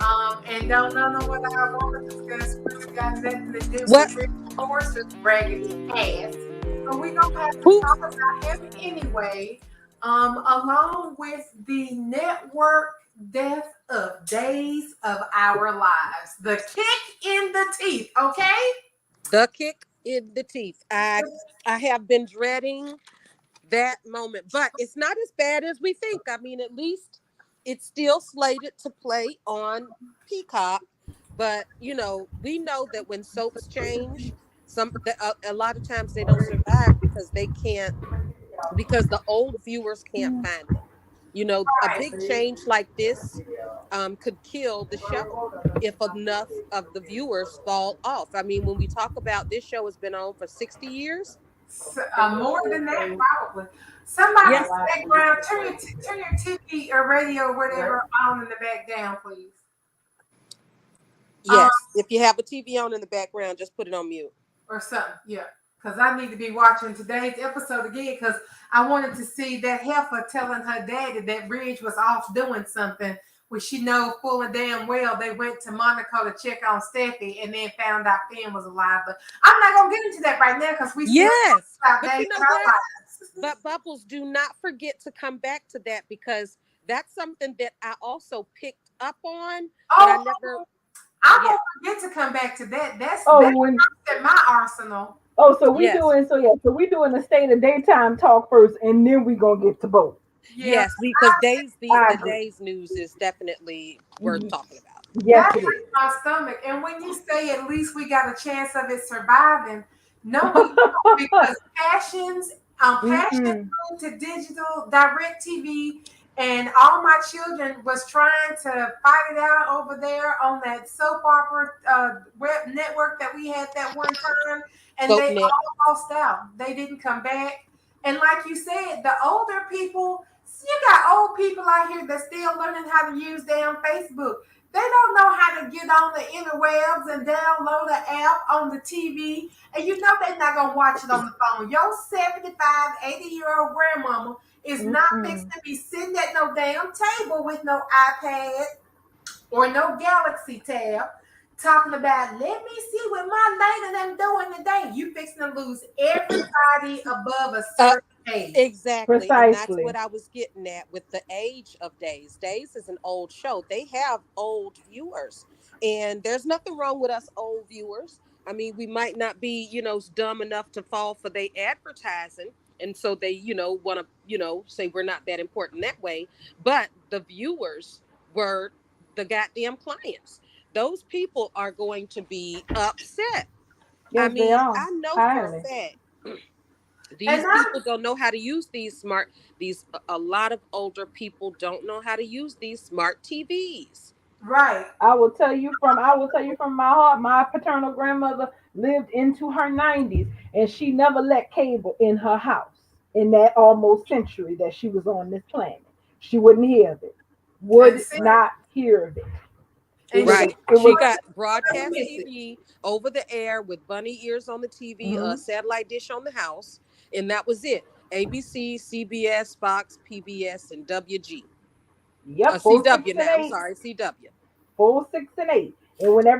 And don't know what I want to discuss really got nothing to do What? with Rick Horse's raggedy ass. But we gonna have to Who? talk about him anyway. Along with the network death of Days of Our Lives. The kick in the teeth, okay? The kick in the teeth. I have been dreading that moment, but it's not as bad as we think. I mean, at least it's still slated to play on Peacock. But we know that when soaps change, a lot of times they don't survive because they can't because the old viewers can't find them. A big change like this could kill the show if enough of the viewers fall off. I mean, when we talk about this show has been on for 60 years. More than that, probably. Somebody's Yes, background, turn your TV or radio or whatever on in the back down, please. Um, yes. If you have a TV on in the background, just put it on mute. or something, yeah. Because I need to be watching today's episode again because I wanted to see that heifer telling her daddy that Ridge was off doing something, which she know full and damn well they went to Monaco to check on Steffi and then found out Finn was alive. But I'm not gonna get into that right now because we still Yes, talking about but Days you know of Our what? Lives. But Bubbles, do not forget to come back to that because that's something that I also picked up on, but I Oh, never. I Yeah. won't forget to come back to that. That's when in my arsenal. Yes. so we doing the state of daytime talk first, and then we gonna get to both. Yeah, Yes, because days I the agree. days news is definitely worth talking about. Yes, that it hurts is. my stomach. And when you say at least we got a chance of it surviving, no, we don't because passions Mm-mm. moved to digital, direct TV, and all my children was trying to fight it out over there on that soap opera web network that we had that one time, and Soap they net. all lost out. They didn't come back. And like you said, the older people, you got old people out here that still learning how to use damn Facebook. They don't know how to get on the interwebs and download the app on the TV. And you know they're not going to watch it on the phone. Your 75, 80-year-old grandmama is not fixing Mm-mm. to be sitting at no damn table with no iPad or no Galaxy tab talking about, let me see what my lady them doing today. You fixing to lose everybody above a Uh, certain age. exactly, and that's Precisely. what I was getting at with the age of Days. Days is an old show. They have old viewers, and there's nothing wrong with us old viewers. I mean, we might not be, dumb enough to fall for their advertising, and so they, want to, say we're not that important that way. But the viewers were the goddamn clients. Those people are going to be upset. I Yes, they mean, are I know for a highly. fact And these I'm people don't know how to use these a lot of older people don't know how to use these smart TVs. right. I will tell you from my heart, my paternal grandmother lived into her 90s, and she never let cable in her house in that almost century that she was on this planet. She wouldn't hear of it. And Would see, not hear of it. It and was she a, Right. it She was got you broadcast miss it. TV over the air with bunny ears on the TV, a mhm. satellite dish on the house, and that was it. ABC, CBS, Fox, PBS, and WG. Yep, full six CW and now. I'm eight. sorry, CW. Full 6 and 8.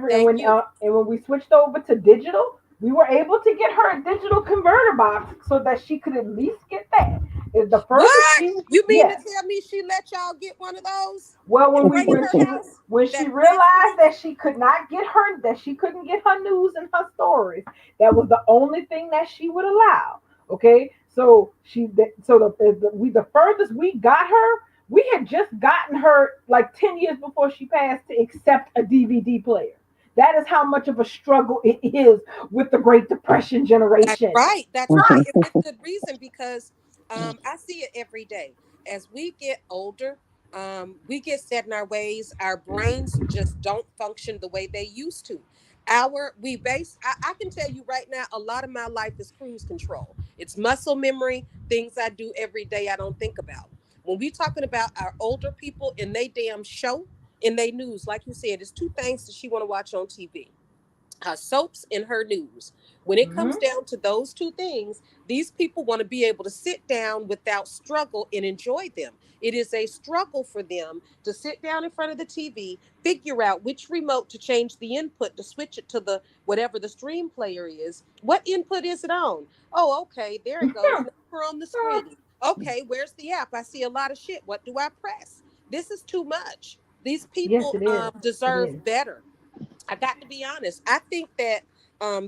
Thank you. And when we switched over to digital, we were able to get her a digital converter box so that she could at least get that. Is the furthest What? she You mean to yes. tell me she let y'all get one of those Well, and bring in her house? when she That flat realized screen? that she couldn't get her news and her stories, that was the only thing that she would allow. Okay, so the furthest we got her, we had just gotten her like 10 years before she passed to accept a DVD player. That is how much of a struggle it is with the Great Depression That's generation. right. That's right. And with good reason because I see it every day. As we get older, we get set in our ways. Our brains just don't function the way they used to. I can tell you right now, a lot of my life is cruise control. It's muscle memory, things I do every day I don't think about. When we talking about our older people and they damn show and they news, like you said, it's two things that she want to watch on TV. her soaps and her news. When it comes Mhm. down to those two things, these people want to be able to sit down without struggle and enjoy them. It is a struggle for them to sit down in front of the TV, figure out which remote to change the input to switch it to the whatever the stream player is. What input is it on? Oh, okay, there it goes. Now we're on the screen. Okay, where's the app? I see a lot of shit. What do I press? This is too much. These Yes, people it is. It is. deserve better. I got to be honest. I think that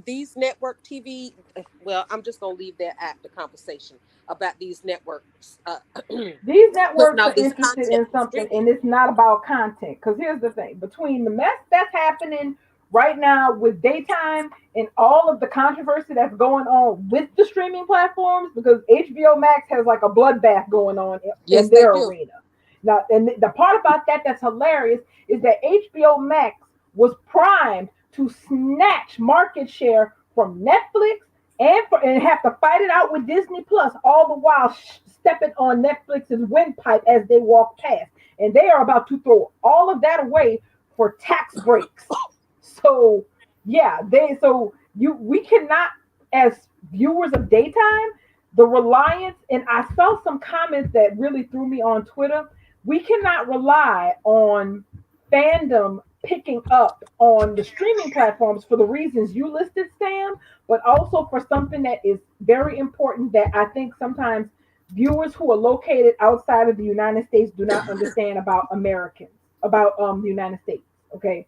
these network TV, well, I'm just going to leave that at the conversation about these networks These putting networks out are this interested content in for something, streaming. and it's not about content. Because here's the thing: between the mess that's happening right now with daytime and all of the controversy that's going on with the streaming platforms, because HBO Max has like a bloodbath going on in Yes, they their do. arena. Now, and the part about that that's hilarious is that HBO Max was primed to snatch market share from Netflix and have to fight it out with Disney Plus, all the while stepping on Netflix's windpipe as they walk past. And they are about to throw all of that away for tax breaks. So yeah, we cannot, as viewers of daytime, the reliance, and I saw some comments that really threw me on Twitter. We cannot rely on fandom picking up on the streaming platforms for the reasons you listed, Sam, but also for something that is very important that I think sometimes viewers who are located outside of the United States do not understand about Americans, about the United States. Okay,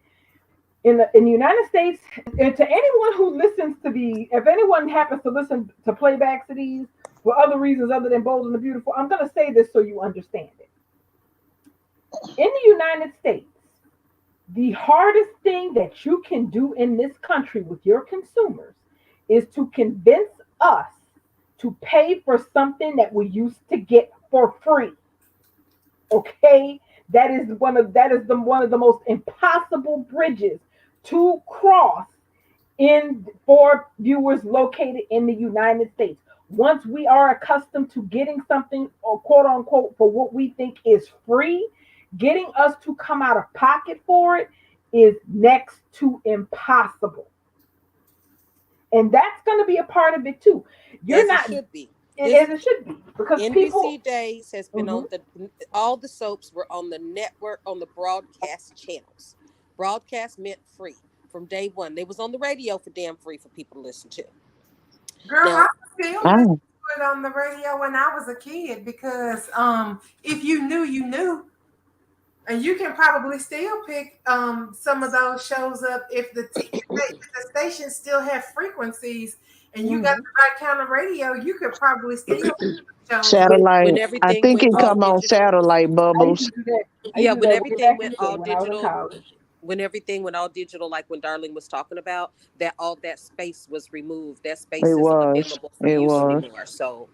in the United States, and to anyone who listens to if anyone happens to listen to playbacks of these for other reasons other than Bold and the Beautiful, I'm going to say this so you understand it. In the United States, the hardest thing that you can do in this country with your consumers is to convince us to pay for something that we used to get for free. Okay, one of the most impossible bridges to cross in for viewers located in the United States. Once we are accustomed to getting something or quote unquote for what we think is free, getting us to come out of pocket for it is next to impossible. And that's going to be a part of it too. You're As it not, should be. as it should be, because NBC people. Days has been Mhm. on all the soaps were on the network, on the broadcast channels. Broadcast meant free from day one. They was on the radio for damn free for people to listen to. Girl, I Now, still listen Oh, to it on the radio when I was a kid because if you knew, you knew. And you can probably still pick some of those shows up if the station still have frequencies and you got Mhm. the right kind of radio, you could probably still pick shows up. when satellite. I everything think went it all Oh, come on digital, satellite I used bubbles. to do that. I used yeah, to do when that way everything back in went the day all when I was in digital, college. when everything went all digital, like when Darling was talking about, that all that space was removed. That space It isn't was. available for It use was. anymore. So,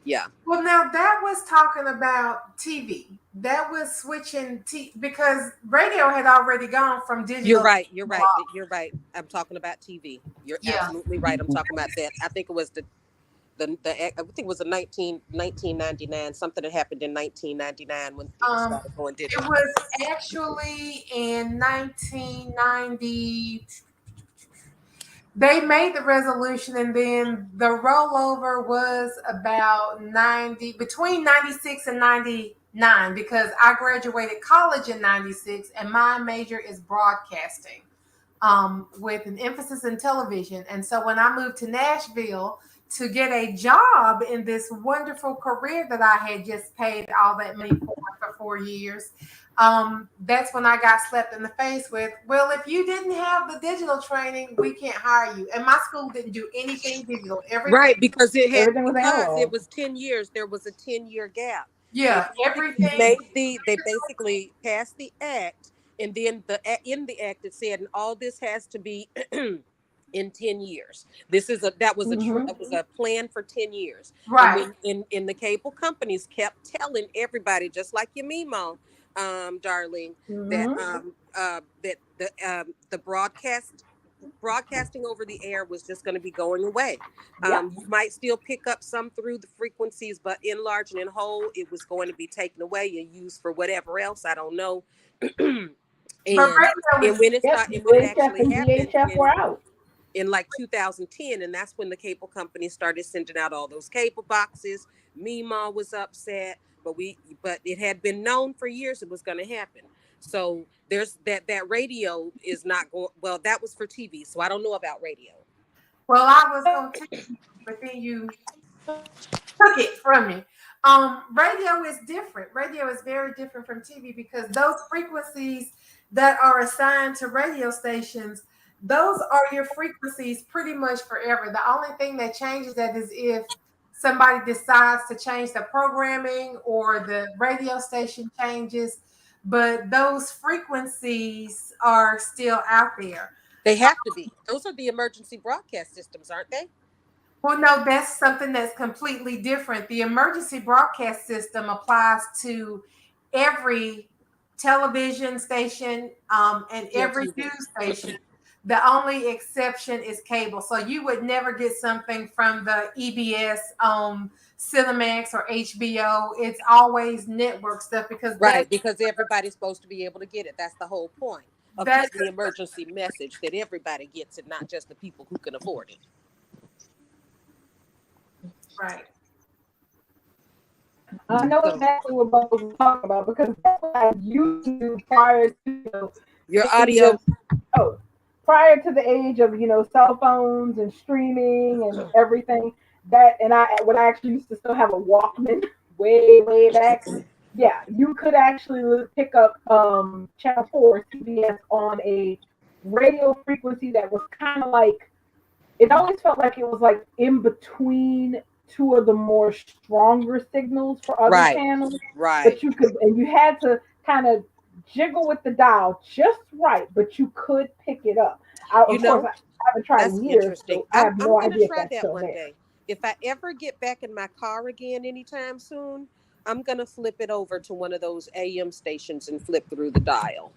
yeah, Well, now that was talking about TV. That was switching because radio had already gone from you're digital. right. You're right. You're right. I'm talking about TV. You're Yeah. absolutely right. I'm talking about that. I think it was I think it was a 1999, something that happened in 1999 when things Um, started going it digital. was actually in 1990. They made the resolution, and then the rollover was about 90, between 96 and 99, because I graduated college in 96 and my major is broadcasting, with an emphasis in television. And so when I moved to Nashville to get a job in this wonderful career that I had just paid all that money for 4 years, that's when I got slapped in the face with, well, if you didn't have the digital training, we can't hire you. And my school didn't do anything digital. Everything, Right, because Everything was it analog. was 10 years. There was a 10-year gap. They yeah, basically everything. made they basically passed the act, and then in the act it said, and all this has to be in 10 years. Hmm. That was a plan for 10 years. And Right. when in the cable companies kept telling everybody, just like your Mimo, darling, that Hmm. the broadcasting over the air was just going to be going away. Yep. You might still pick up some through the frequencies, but in large and in whole, it was going to be taken away and used for whatever else. I don't know. But and radio is, when it Yep. started, and when it UHF actually and happened, VHF were and out. in like 2010, and that's when the cable company started sending out all those cable boxes. Meemaw was upset, but it had been known for years it was going to happen. So there's that radio is not going well. That was for TV, so I don't know about radio. Well, I was gonna tell you, but then you took it from me. Radio is different. Radio is very different from TV because those frequencies that are assigned to radio stations, those are your frequencies pretty much forever. The only thing that changes that is if somebody decides to change the programming or the radio station changes, but those frequencies are still out there. They have to be. Those are the emergency broadcast systems, aren't they? Well, no, that's something that's completely different. The emergency broadcast system applies to every television station and Yeah, every TV. news station. The only exception is cable. So you would never get something from the EBS, Cinemax, or HBO. It's always network stuff because Right, because everybody's supposed to be able to get it. That's the whole point of that's getting the emergency message, that everybody gets it, not just the people who can afford it. right. I know exactly what Bubbles was talking about because that's what I used to do prior to Your the age audio. prior to the age of cell phones and streaming and everything. That and I when I actually used to still have a Walkman way back. Yeah, you could actually pick up channel 4 CBS on a radio frequency that was kind of like, it always felt like it was like in between two of the more stronger signals for other Right. channels. Right. But you had to kind of jiggle with the dial just right, but you could pick it up. Of course, I haven't tried That's in years, interesting. so I have I'm no going idea to if try that's that still one there. day. If I ever get back in my car again anytime soon, I'm going to flip it over to one of those AM stations and flip through the dial.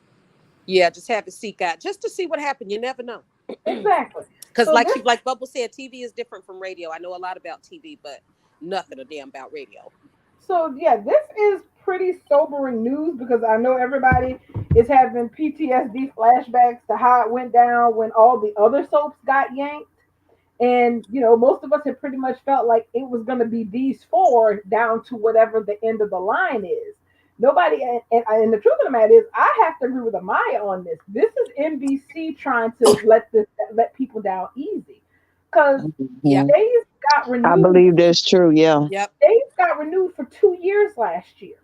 Yeah, just have it seek out just to see what happened. You never know. Exactly. Because So like Bubble said, TV is different from radio. I know a lot about TV, but nothing a damn about radio. So yeah, this is pretty sobering news because I know everybody is having PTSD flashbacks to how it went down when all the other soaps got yanked. And most of us had pretty much felt like it was going to be these four down to whatever the end of the line is. Nobody, and the truth of the matter is, I have to agree with Amaya on this. This is NBC trying to let people down easy because Yeah. Days got renewed. I believe that's true. Yeah. Yep. Days got renewed for 2 years last year,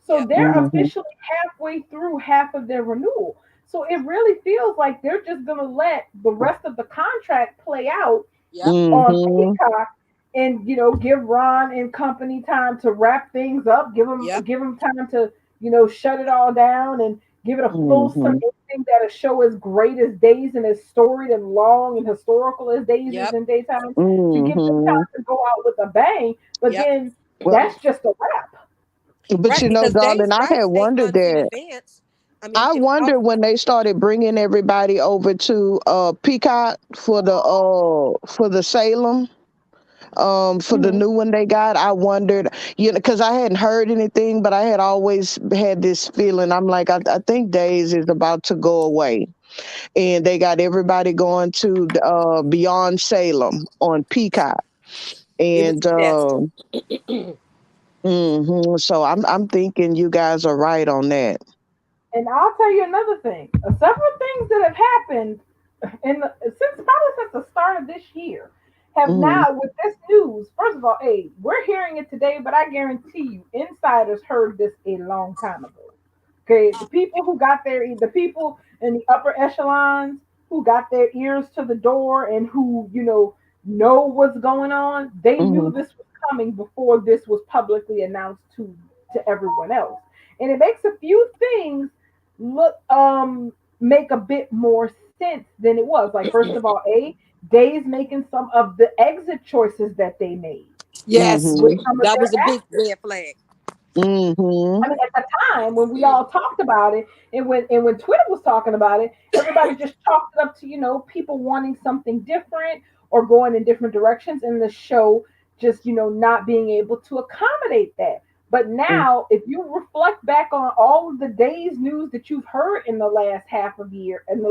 so Yep. they're Mhm. officially halfway through half of their renewal. So it really feels like they're just going to let the rest of the contract play out Yep. on Mhm. Peacock, and give Ron and company time to wrap things up, give them Yep. time to shut it all down and give it a full Mhm. anything that a show as great as Days and as storied and long and historical as Days Yep. is in daytime, to give them Mhm. time to go out with a bang. But Yep. then Well, that's just a wrap. but Right, darling, Days I rights had take wondered months in that. advance. I mean, I wondered when they started bringing everybody over to Peacock for the Salem. For the Mhm. new one they got, I wondered, because I hadn't heard anything, but I had always had this feeling. I'm like, I think Days is about to go away, and they got everybody going to Beyond Salem on Peacock, it was and destined. so I'm thinking you guys are right on that. And I'll tell you another thing. Several things that have happened since the start of this year have Mhm. now, with this news. First of all, hey, we're hearing it today, but I guarantee you, insiders heard this a long time ago. Okay, the people in the upper echelons who got their ears to the door and who know what's going on, they knew Mhm. this was coming before this was publicly announced to everyone else. And it makes a few things look make a bit more sense than it was. Like, first of all, Days making some of the exit choices that they made. Yes, With some of that their was a big actors. red flag. Mhm. I mean, at the time when we all talked about it, and when Twitter was talking about it, everybody just chalked it up to people wanting something different or going in different directions, and the show just not being able to accommodate that. But now, if you reflect back on all of the Days news that you've heard in the last half of year, and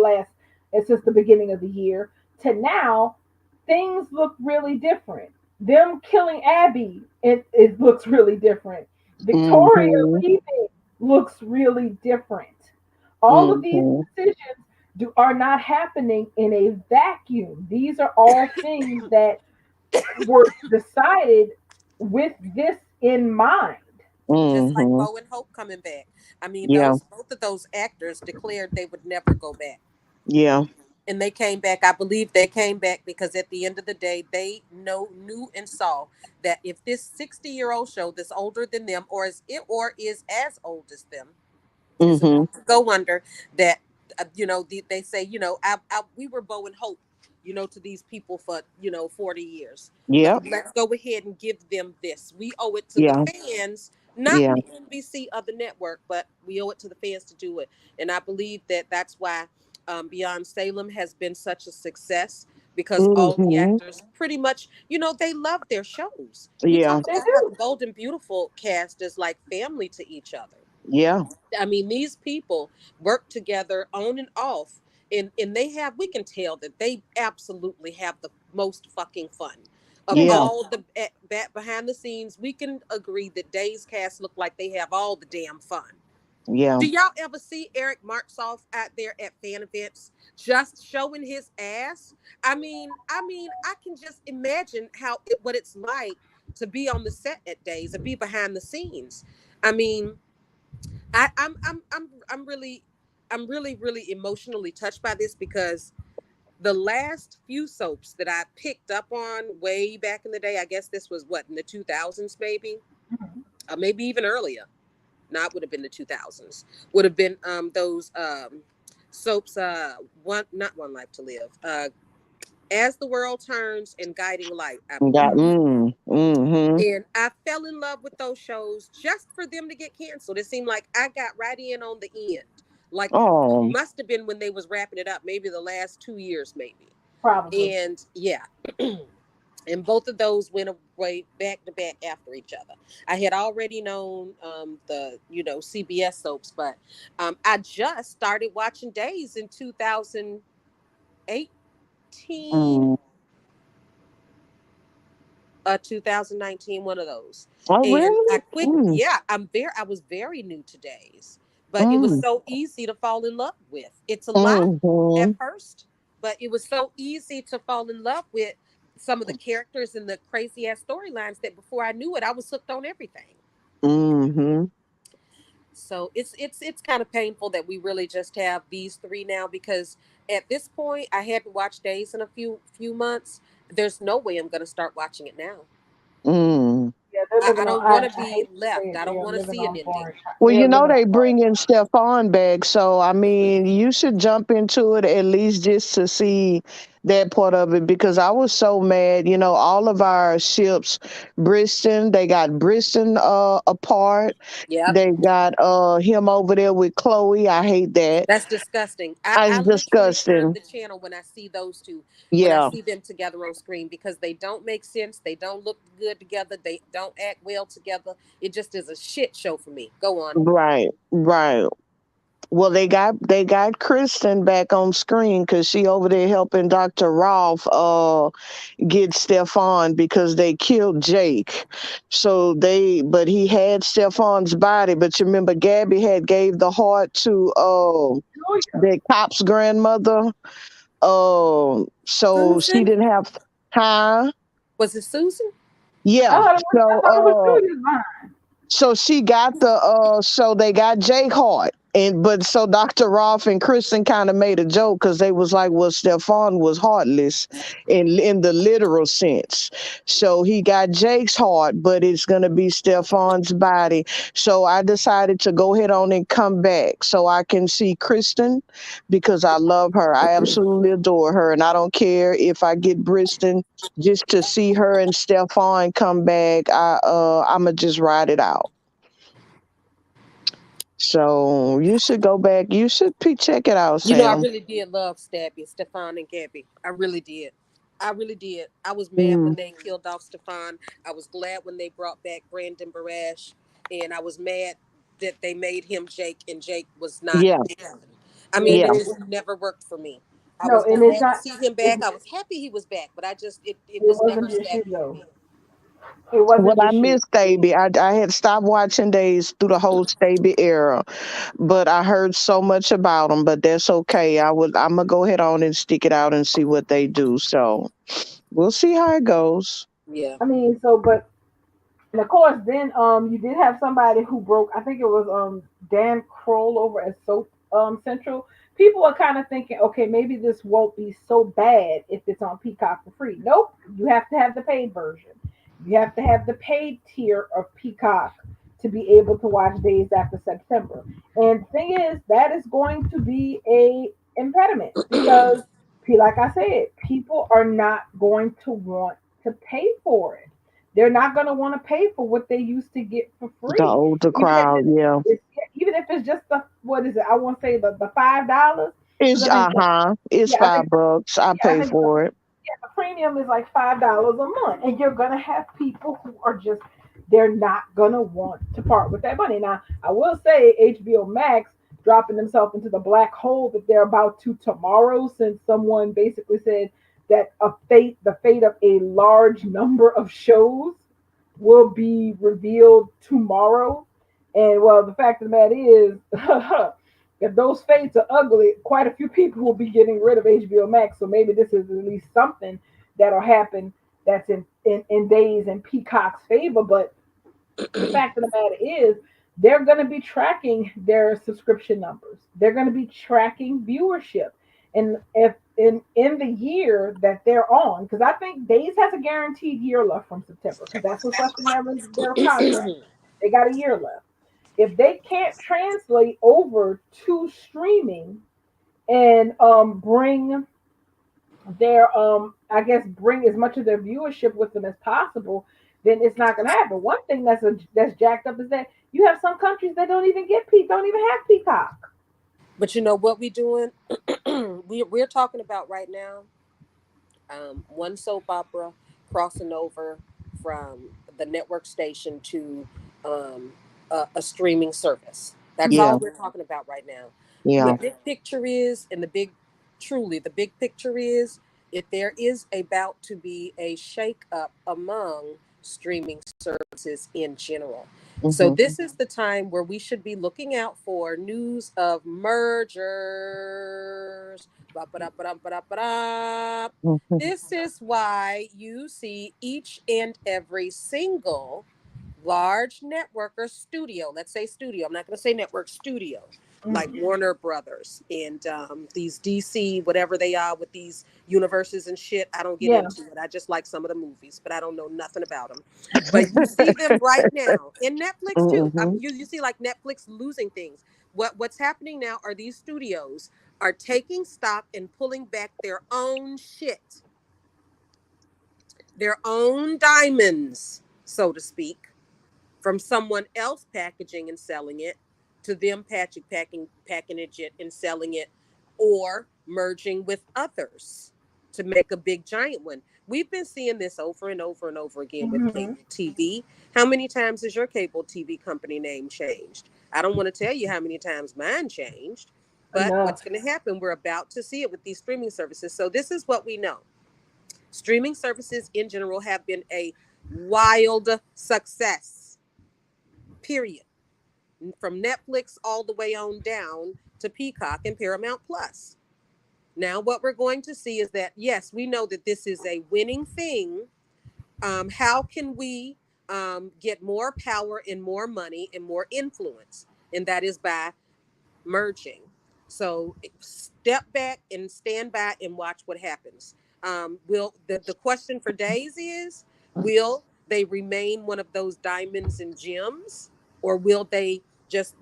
since the beginning of the year, to now, things look really different. Them killing Abby, it looks really different. Victoria Mm-hmm. leaving looks really different. All of these Mm-hmm. decisions are not happening in a vacuum. These are all things that were decided with this in mind. Just like Mm-hmm. Bo and Hope coming back. I mean, Yeah. those both of those actors declared they would never go back. Yeah. And they came back. I believe they came back because at the end of the day, they knew and saw that if this 60-year-old show that's older than them, or is as old as them, is Mm-hmm. about to go under, that they say, we were Bo and Hope, to these people for 40 years. Yep. Let's go ahead and give them this. We owe it to the Yeah. fans, not Yeah. the NBC of the network, but we owe it to the fans to do it. And I believe that that's why Beyond Salem has been such a success, because all the Mm-hmm. actors pretty much, they love their shows. We Yeah. talk They about how do. the Bold and Beautiful cast is like family to each other. Yeah. I mean, these people work together on and off, and we can tell that they absolutely have the most fucking fun. Of Yeah. all the back behind the scenes, we can agree that Days cast look like they have all the damn fun. Yeah. Do y'all ever see Eric Martsolf out there at fan events just showing his ass? I can just imagine what it's like to be on the set at Days and be behind the scenes. I mean, I'm really, really emotionally touched by this, because the last few soaps that I picked up on way back in the day, I guess this was what, in the 2000s, maybe, or maybe even earlier. Not would have been the 2000s. Would have been those soaps. One Life to Live. As the World Turns and Guiding Light, I Got believe. mm-hmm. And I fell in love with those shows just for them to get canceled. It seemed like I got right in on the end. Like, Oh. must have been when they was wrapping it up, maybe the last 2 years, maybe. Probably. And yeah. And both of those went away back to back after each other. I had already known the CBS soaps, but I just started watching Days in 2018, Mm. 2019, one of those. Oh, And I really? quit. Mm. Yeah, I was very new to Days, but it was Mm. so easy to fall in love with. It's a lot at Mm-hmm. first, but it was so easy to fall in love with some of the characters and the crazy ass storylines that before I knew it, I was hooked on everything. Mm-hmm. So it's kind of painful that we really just have these three now, because at this point I hadn't watched Days in a few months. There's no way I'm going to start watching it now. Mm. Yeah, they're I living on. don't want to I be hate to say left. it. I They don't are want to living see an on ending. borrowed. Well, They are living they on borrowed. bringing Stefan back, so I mean, you should jump into it at least just to see that part of it because I was so mad. All of our ships, Briston, they got Briston apart. Yep. They got him over there with Chloe. I hate that. That's disgusting. I, It's I literally turn disgusting. the channel when I see those two, when I Yeah, see them together on screen, because they don't make sense. They don't look good together. They don't act well together. It just is a shit show for me. Go on. right, right. Well, they got Kristen back on screen because she over there helping Dr. Rolf get Stefan because they killed Jake. But he had Stefan's body. But you remember Gabby had gave the heart to Julia. the cop's grandmother. So she Susan? didn't have huh? Was it Susan? I Yeah. thought it was. I So thought it was Julia's line. she got so they got Jake Hart. But so Dr. Rolf and Kristen kind of made a joke because they was like, well, Stefan was heartless in the literal sense. So he got Jake's heart, but it's gonna be Stefan's body. So I decided to go ahead on and come back so I can see Kristen because I love her. I absolutely adore her. And I don't care if I get Briston just to see her and Stefan come back. I'ma just ride it out. So you should go back. You should check it out, I Sam. really did love Stabby, Stefan, and Gabby. I really did. I really did. I was mad when Mm, they killed off Stefan. I was glad when they brought back Brandon Barash. And I was mad that they made him Jake and Jake was not yeah, Kevin. I Yeah, mean, yeah, it they just never worked for me. I No, was and it's glad to not. see him It, back. I was happy he was back, but it it was wasn't never just you Stabbing though. me. It Well, wasn't I just you. missed Staby. I had stopped watching Days through the whole Staby era, but I heard so much about them. But that's okay. I'm gonna go ahead on and stick it out and see what they do. So we'll see how it goes. Yeah. I mean, so but and of course, then you did have somebody who broke. I think it was Dan Kroll over at Soap Central. People are kind of thinking, okay, maybe this won't be so bad if it's on Peacock for free. Nope, you have to have the paid version. You have to have the paid tier of Peacock to be able to watch Days After September. And the thing is, that is going to be a impediment because, like I said, people are not going to want to pay for it. They're not going to want to pay for what they used to get for The free, older even if crowd, yeah. even if it's just the what is it? I want to say the $5 because It's I think it's yeah I think $5. I yeah I pay think for it. yeah, the premium is like $5 a month, and you're gonna have people who are just they're not gonna want to part with that money. Now, I will say HBO Max dropping themselves into the black hole that they're about to tomorrow, since someone basically said that the fate of a large number of shows will be revealed tomorrow. And well, the fact of the matter is, if those fates are ugly, quite a few people will be getting rid of HBO Max. So maybe this is at least something that'll happen that's in Days and Peacock's favor. But the fact of the matter is, they're going to be tracking their subscription numbers. They're going to be tracking viewership, and if in the year that they're on, because I think Days has a guaranteed year left from September, because that's what's left in their contract. They got a year left. If they can't translate over to streaming and bring their I guess bring as much of their viewership with them as possible, then it's not going to happen. One thing that's jacked up is that you have some countries that don't even have Peacock. But you know what we doing? We're talking about right now, one soap opera crossing over from the network station to um, a streaming service. That's Yeah, all we're talking about right now. The yeah. big picture is, and truly, the big picture is, if there is about to be a shake up among streaming services in general. So Hmm. this is the time where we should be looking out for news of mergers. Ba-ba-da-ba-da-ba-da-ba-da. Hmm. This is why you see each and every single large network or studio, let's say studio, I'm not going to say network, studio, like Mm. Warner Brothers and these DC, whatever they are with these universes and shit. I don't get Yeah. into it. I just like some of the movies, but I don't know nothing about them. But you see them right now in Netflix too. Hmm. You see like Netflix losing things. What's happening now are these studios are taking stock and pulling back their own shit, their own diamonds, so to speak, from someone else packaging and selling it to them packaging it and selling it, or merging with others to make a big giant one. We've been seeing this over and over and over again with Hmm. cable TV. How many times has your cable TV company name changed? I don't want to tell you how many times mine changed, but Enough. what's going to happen? We're about to see it with these streaming services. So this is what we know. Streaming services in general have been a wild success, period. From Netflix all the way on down to Peacock and Paramount Plus. Now, what we're going to see is that, yes, we know that this is a winning thing. How can we get more power and more money and more influence? And that is by merging. So step back and stand by and watch what happens. Will the question for Days is, will they remain one of those diamonds and gems, or will they just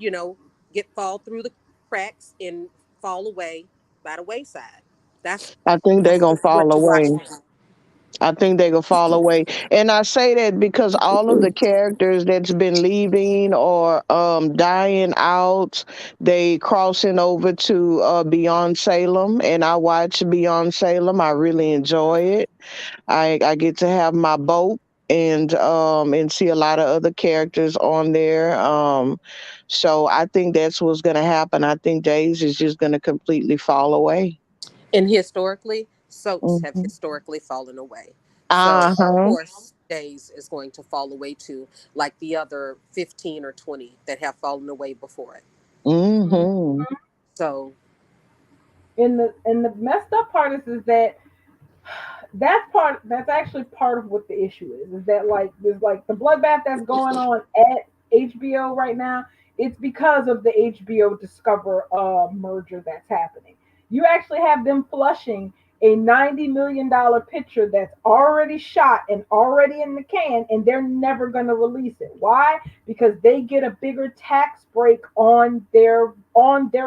get fall through the cracks and fall away by the wayside? That's I think they're that's gonna fall what you're away. watching. I think they gonna fall away. And I say that because all of the characters that's been leaving or dying out, they crossing over to Beyond Salem, and I watch Beyond Salem. I really enjoy it. I get to have my boat and see a lot of other characters on there. So I think that's what's gonna happen. I think Days is just gonna completely fall away. And historically, soaps have Hmm. historically fallen away. So, of Uh-huh. course, Days is going to fall away too, like the other 15 or 20 that have fallen away before it. Hmm. So, And the messed up part is that that's actually part of what the issue is that like there's like the bloodbath that's going on at HBO right now. It's because of the HBO Discover merger that's happening. You actually have them flushing a $90 million picture that's already shot and already in the can, and they're never going to release it. Why? Because they get a bigger tax break on their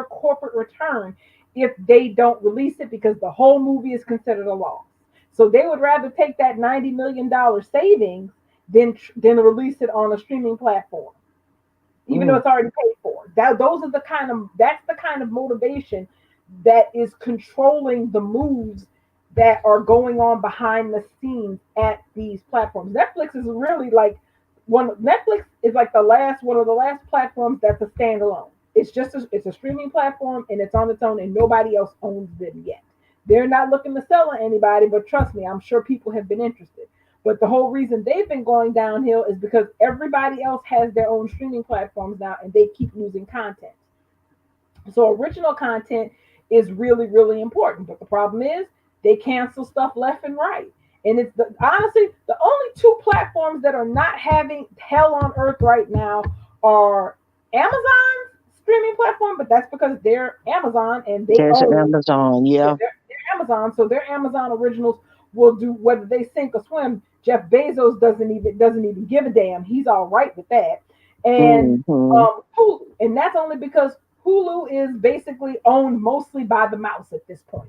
corporate return if they don't release it, because the whole movie is considered a loss. So they would rather take that $90 million savings than release it on a streaming platform, even though Mm. it's already paid for. That's the kind of motivation that is controlling the moves that are going on behind the scenes at these platforms. Netflix is really like Netflix is like the last one of the last platforms that's a standalone. It's a streaming platform and it's on its own and nobody else owns them yet. They're not looking to sell to anybody, but trust me, I'm sure people have been interested. But the whole reason they've been going downhill is because everybody else has their own streaming platforms now and they keep losing content. So original content is really, really important. But the problem is they cancel stuff left and right. And honestly, the only two platforms that are not having hell on earth right now are Amazon's streaming platform, but that's because they're Amazon and they That's own Amazon. yeah, Yeah. they're Amazon, so their Amazon originals will do whether they sink or swim. Jeff Bezos doesn't even give a damn. He's all right with that. And Hmm. Hulu, and that's only because Hulu is basically owned mostly by the mouse at this point.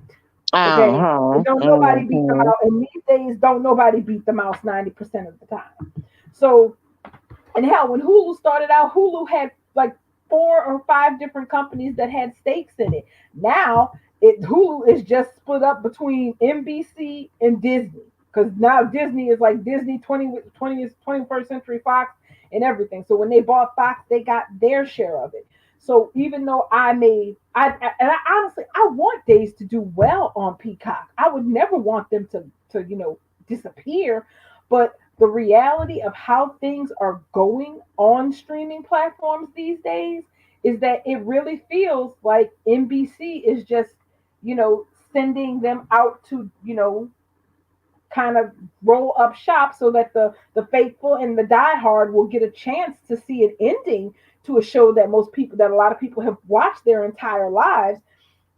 Okay, and Uh-huh. don't nobody beat the Hmm. mouse. And these days, don't nobody beat the mouse 90% of the time. So, and hell, when Hulu started out, Hulu had like 4 or 5 different companies that had stakes in it. Now, Hulu is just split up between NBC and Disney because now Disney is like Disney 21st Century Fox and everything. So when they bought Fox, they got their share of it. So even though I honestly I want Days to do well on Peacock. I would never want them to disappear, but the reality of how things are going on streaming platforms these days is that it really feels like NBC is just, sending them out to, kind of roll up shop so that the faithful and the diehard will get a chance to see an ending to a show that a lot of people have watched their entire lives,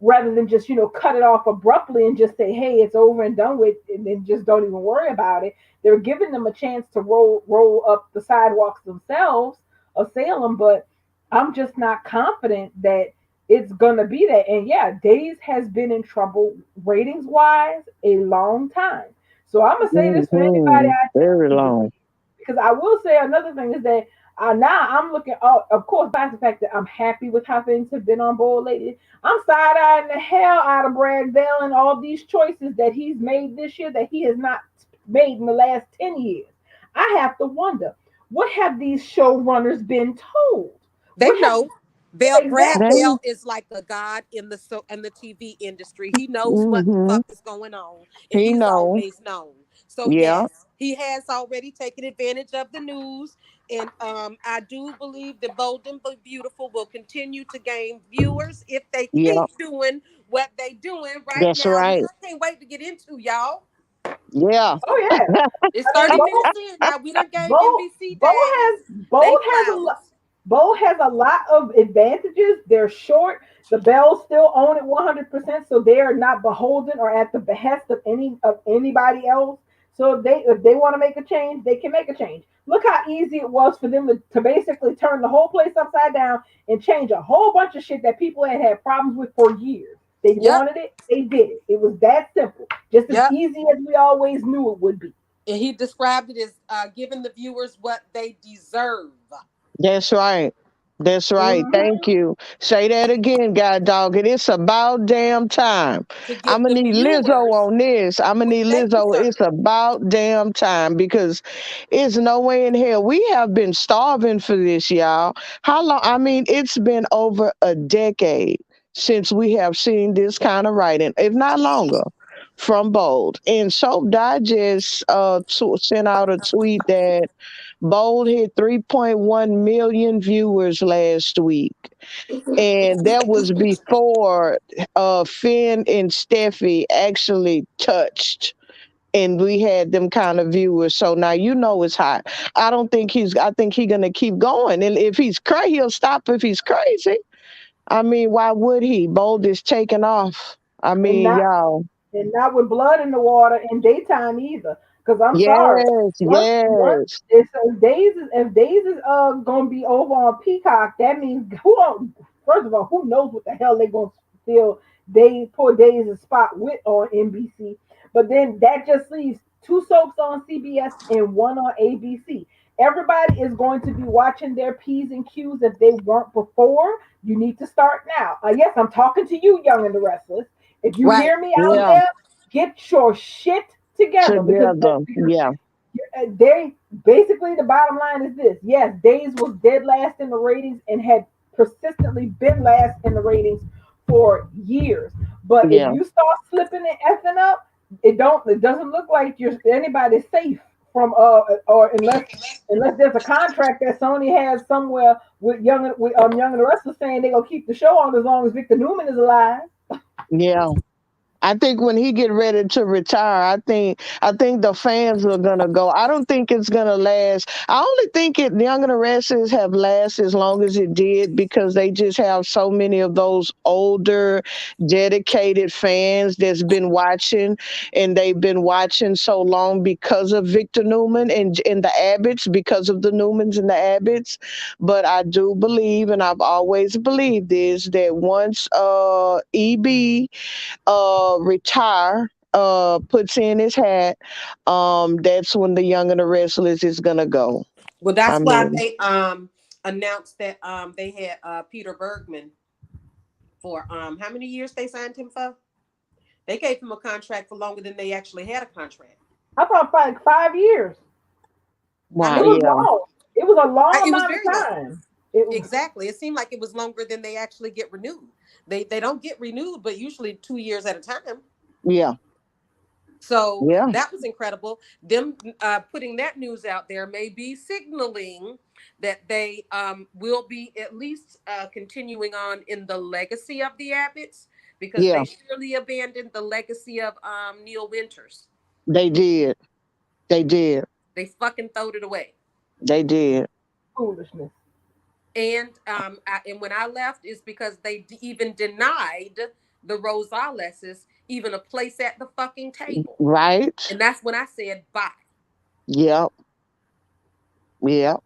rather than just cut it off abruptly and just say, hey, it's over and done with, and then just don't even worry about it. They're giving them a chance to roll up the sidewalks themselves of Salem, but I'm just not confident that it's gonna be that. And yeah, Days has been in trouble ratings wise a long time. So I'm gonna say this for anybody Hmm. out Very there, long. because I will say another thing is that now I'm looking. Of course, that's the fact that I'm happy with how things have been on board lately. I'm side eyeing the hell out of Brad Bell and all these choices that he's made this year that he has not made in the last 10 years. I have to wonder, what have these showrunners been told? they What have know. Brad exactly? They, Bell is like a god in the TV industry. He knows what the hmm fuck is going on, and he he's know. always known. So Yeah. yes, he has already taken advantage of the news, and I do believe that Bold and Beautiful will continue to gain viewers if they Yeah. keep doing what they doing right That's now, which right. I can't wait to get into, y'all. Yeah. Oh yeah. It's I mean, 30 minutes in now. We done gave Bo, NBC Bo days has they Bo has a lot. flowers. Bo has a lot of advantages. They're short. The Bells still own it 100%, so they are not beholden or at the behest of anybody else. So if they want to make a change, they can make a change. Look how easy it was for them to basically turn the whole place upside down and change a whole bunch of shit that people had problems with for years. They Yep, wanted it, they did it. It was that simple, just as yep. easy as we always knew it would be. And he described it as giving the viewers what they deserve That's right. That's right. Mhm. Thank you. Say that again, God dog. It is about damn time. to I'm give gonna the need Lizzo viewers on this. I'm gonna what need they Lizzo. It's deserve. about damn time because it's no way in hell. We have been starving for this, y'all. How long? I mean, it's been over a decade since we have seen this kind of writing, if not longer, from Bold. And Soap Digest sent out a tweet that Bold hit 3.1 million viewers last week. And that was before Finn and Steffi actually touched. And we had them kind of viewers. So now you know it's hot. I think he's gonna keep going. And if he's crazy, he'll stop if he's crazy. I mean, why would he? Bold is taking off. I And mean, not y'all. and not with blood in the water in daytime either. Because I'm sorry, Yes, once yes. if Days is gonna be over on Peacock, that means who don't first of all, who knows what the hell they gonna fill Days' spot with on NBC. But then that just leaves two soaps on CBS and one on ABC. Everybody is going to be watching their P's and Q's if they weren't before. You need to start now. Yes, I'm talking to you, Young and the Restless. If you Right. hear me out Yeah. there, get your shit together because Together. Yeah. they basically the bottom line is this. Yes, Days was dead last in the ratings and had persistently been last in the ratings for years. But if Yeah. you start slipping and effing up, it doesn't look like you're anybody's safe from or unless there's a contract that Sony has somewhere with Young and the Restless saying they're gonna keep the show on as long as Victor Newman is alive. Yeah. I think when he get ready to retire, I think the fans are gonna go. I don't think it's gonna last. I only think Young and the Restless have lasted as long as it did because they just have so many of those older, dedicated fans that's been watching, and they've been watching so long because of Victor Newman and the Abbotts, because of the Newmans and the Abbotts. But I do believe, and I've always believed this, that once EB retire, puts in his hat, that's when the Young and the Restless is gonna go. Well, I that's why mean, they announced that they had Peter Bergman for how many years they signed him for? They gave him a contract for longer than they actually had a contract. I thought like 5 years. I wow, It mean, was yeah, long. It was a long it was amount very of long. time. It was Exactly. It seemed like it was longer than they actually get renewed. They don't get renewed, but usually 2 years at a time. yeah, So yeah, that was incredible. Them putting that news out there may be signaling that they will be at least continuing on in the legacy of the Abbotts because yeah. they surely abandoned the legacy of Neil Winters. They did, they did, They fucking throwed it away. they did. foolishness. And when I left is because they even denied the Rosaleses even a place at the fucking table. Right? And that's when I said bye. Yep, yep.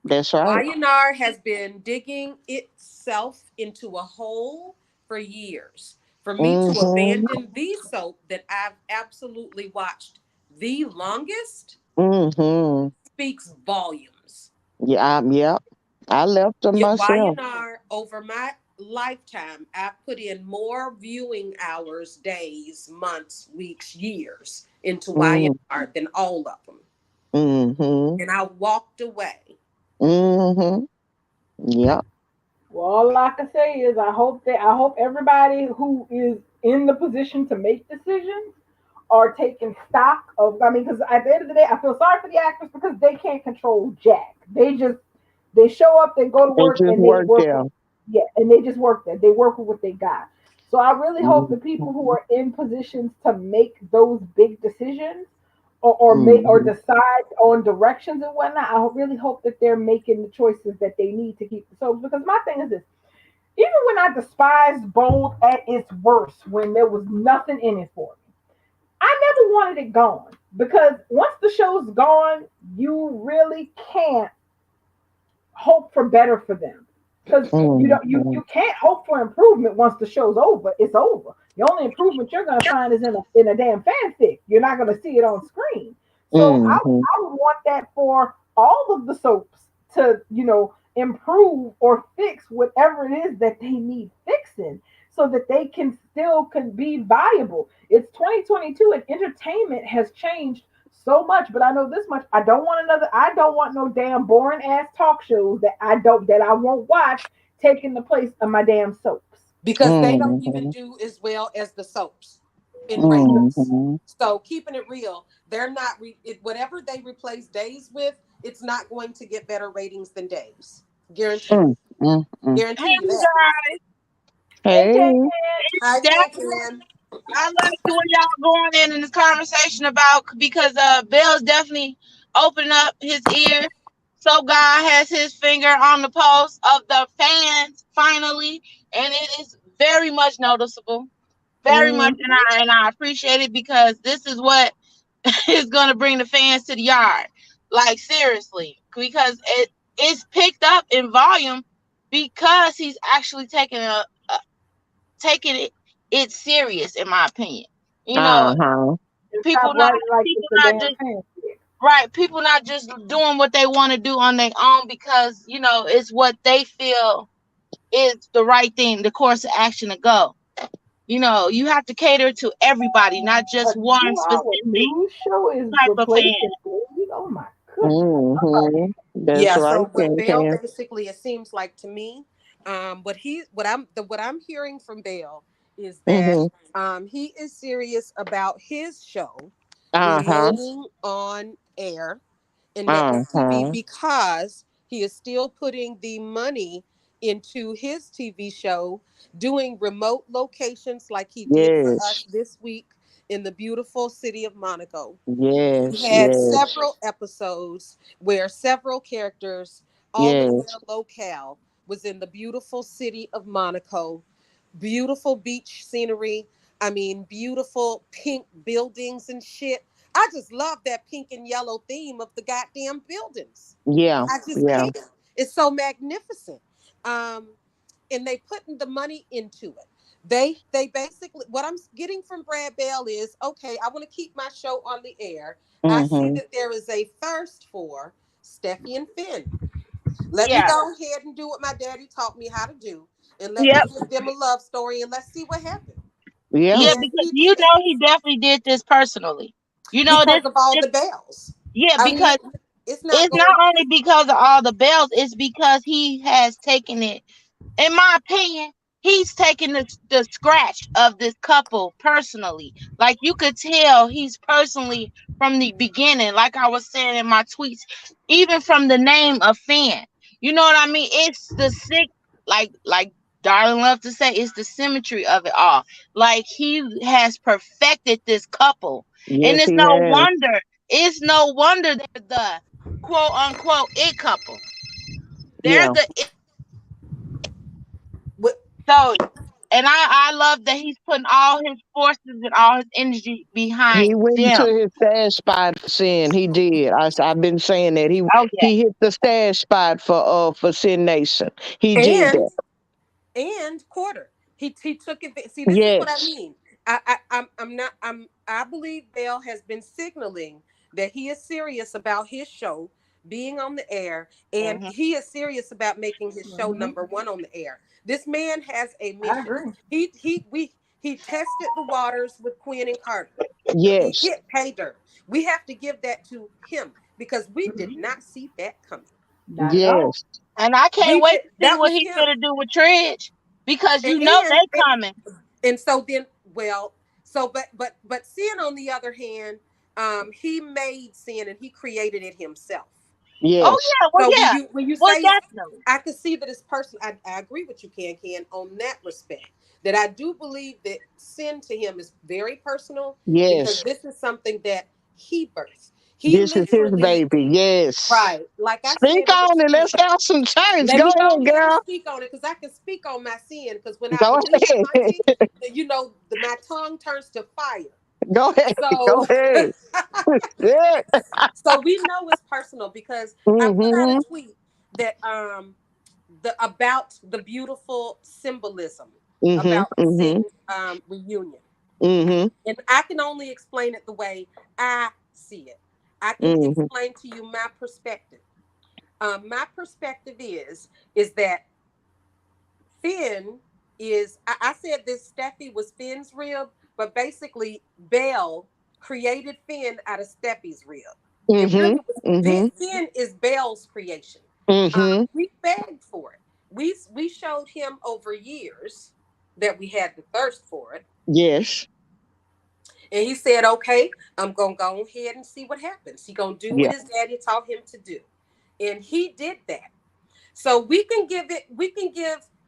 That's right. YNR has been digging itself into a hole for years. For me to Mm-hmm. abandon the soap that I've absolutely watched the longest Mm-hmm. speaks volumes. Yeah, yep. I left them Yet myself. YNR over my lifetime, I've put in more viewing hours, days, months, weeks, years into Mm, YNR than all of them. mm-hmm. And I walked away. Mm-hmm. Yep. Well, all I can say is I hope everybody who is in the position to make decisions are taking stock of. I mean, because at the end of the day, I feel sorry for the actors because they can't control jack. They show up, they go to They work, just and they work work there. with yeah, and they just work there. They work with what they got. So I really hope the people who Mm-hmm. are in positions to make those big decisions or Mm-hmm. decide on directions and whatnot, I really hope that they're making the choices that they need to keep the soaps. Because my thing is this: even when I despised Bold at its worst, when there was nothing in it for me, I never wanted it gone. Because once the show's gone, you really can't hope for better for them. Because Mm-hmm. you can't hope for improvement once the show's over. It's over. The only improvement you're gonna find is in a damn fanfic. You're not gonna see it on screen. So Mm-hmm. I would want that for all of the soaps to, improve or fix whatever it is that they need fixing so that they can be viable. It's 2022 and entertainment has changed so much, but I know this much. I don't want no damn boring ass talk shows that I won't watch taking the place of my damn soaps. because they don't even Mhm. do as well as the soaps in ratings. Mhm. So keeping it real, they're not whatever they replace Days with, it's not going to get better ratings than Days. Guarantee you. Mm, mm, mm. Guarantee Hey, you you that. guys, Hey, Ken. Hey. Hi, definitely. Ken. I like the way y'all going in this conversation about because Bill's definitely opening up his ears. So God has his finger on the pulse of the fans finally, and it is very much noticeable, very much, Mhm. and I appreciate it because this is what is going to bring the fans to the yard. Like seriously, because it's picked up in volume because he's actually taking it serious, in my opinion. You know, Uh-huh. And people stop not writing like people it's a not damn just pamphlet. right, people not just doing what they want to do on their own because it's what they feel is the right thing, the course of action to go. You have to cater to everybody, not A just one 2 hour specific news show is type of fan. replacing movies. Oh my goodness. Mhm. That's Yeah, right, so what Ken Bale Ken. basically, it seems like to me, what I'm hearing from Bale is that Mhm. he is serious about his show Uh-huh. remaining on air in network TV Uh-huh. because he is still putting the money into his TV show, doing remote locations like he did for us Yes. this week in the beautiful city of Monaco. He Yes. had Yes. several episodes where several characters, all of Yes. their locale was in the beautiful city of Monaco. Beautiful beach scenery. I mean, beautiful pink buildings and shit. I just love that pink and yellow theme of the goddamn buildings. Yeah. I just Yeah. can't. It's so magnificent. Um, and they putting the money into it. They basically what I'm getting from Brad Bell is okay. I want to keep my show on the air. I see Mhm. that there is a thirst for Steffi and Finn. Let me Yeah. go ahead and do what my daddy taught me how to do, and let me Yep. give them a love story, and let's see what happens. Yeah. Yeah, And because he did it he definitely did this personally. because of all This the bells. yeah, I mean, because it's not it's not going. only because of all the bells, it's because he has taken it, in my opinion, he's taken the scratch of this couple personally. Like you could tell he's personally from the beginning, like I was saying in my tweets, even from the name of Finn. You know what I mean? It's the sick, like Darling love to say, it's the symmetry of it all. Like he has perfected this couple. And Yes, he has. it's no wonder they're the quote unquote it couple. They're Yeah. the So, and I love that he's putting all his forces and all his energy He behind went to them. his stash spot for sin. He did. I've been saying that. Oh yeah, He hit the stash spot for Sin Nation. He did And that. quarter. He took it. See, this is what I Yes. mean. I'm not. I believe Bell has been signaling that he is serious about his show being on the air, and hmm he is serious about making his show Mhm. number one on the air. This man has a I mission. agree. He tested the waters with Quinn and Carter. He Yes. hit pay dirt. We have to give that to him because we did Mhm. not see that coming. Not at all. Yes. and I can't We wait did. to see That what was he's him. gonna do with Tridge because And they coming. so then but Sin on the other hand, he made Sin and he created it himself. Oh Yes. yeah, So when you well say it's, definitely. I can see that it's personal. I agree with you, Ken, on that respect. That I do believe that Sin to him is very personal because Yes. this is something that he birthed. He This is his literally, baby. Yes. right, like I Speak said in the on it. tweet. Let's have some church. Let Go me go ahead, ahead and girl. speak on it because I can speak on my sin. Because when I Go believe in my ahead. sin, my tongue turns to fire. Go ahead. Go So, ahead. Yeah. so we know it's personal because I put out a Mm-hmm. tweet that about the beautiful symbolism Mm-hmm. about Mm-hmm. Sin's reunion, Mm-hmm. and I can only explain it the way I see it. I can Mm-hmm. explain to you my perspective. My perspective is that Finn I said this Steffi was Finn's rib, but basically Belle created Finn out of Steffi's rib. It Mm-hmm. really was Mm-hmm. Finn is Belle's creation. Mm-hmm. We begged for it. We showed him over years. that we had the thirst for it. Yes. And he said, okay, I'm going to go ahead and see what happens. He going to do what Yeah. his daddy taught him to do. And he did that. So we can give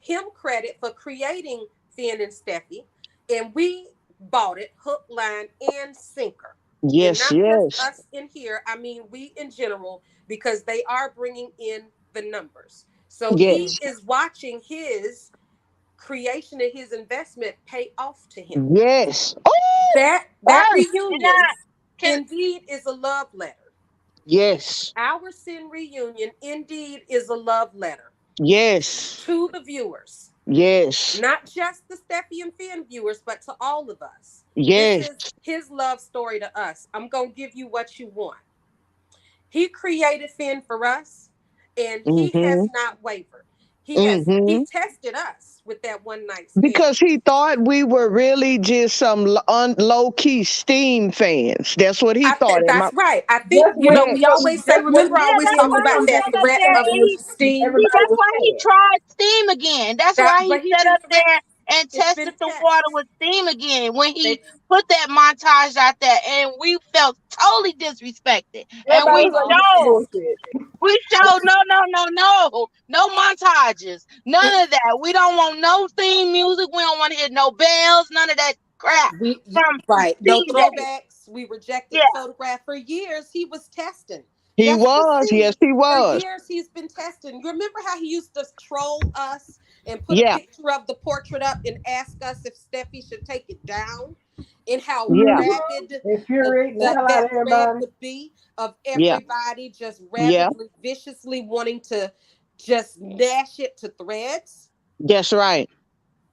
him credit for creating Finn and Steffi. And we bought it hook, line, and sinker. And Yes. not just Yes. us in here. I mean, we in general, because they are bringing in the numbers. So he Yes. is watching his creation and his investment pay off to him. Yes. Oh, That Oh, reunion can indeed is a love letter. yes. Our Sin reunion indeed is a love letter Yes. to the viewers. Yes. Not just the Steffi and Finn viewers, but to all of us. Yes. This is his love story to us. I'm going to give you what you want. He created Finn for us, and he has Mm-hmm. not wavered. He Mm-hmm. tested us with that one night stand. Because he thought we were really just some low key Steam fans. That's what he thought. That's right. I think, That's what Yes. we always say, that's what remember, I he always that's did talk why when about he come that back set on up threat there. of stage. steam. See, Everybody that's was why he scared. tried steam again. That's why he But he set been up threat. there and It's been tested the tested. water with steam again when he They, put that montage out there, and we felt totally disrespected. And Everybody we we was like, this is showed, bullshit. no montages, none of that. We don't want no theme music. We don't want to hear no bells, none of that crap we from right. No Steam Day. throwbacks. We rejected Yeah, the photograph for years. He was testing He just to was. Yes, see. he For was. years, he's been testing. You remember how he used to troll us and put a Yeah. picture of the portrait up and ask us if Steffi should take it down, and how Yeah. rabid Infuriating the hell out that of thread everybody. would be of Yeah. everybody just Yeah. rabidly, viciously wanting to just gnash it to threads. That's right.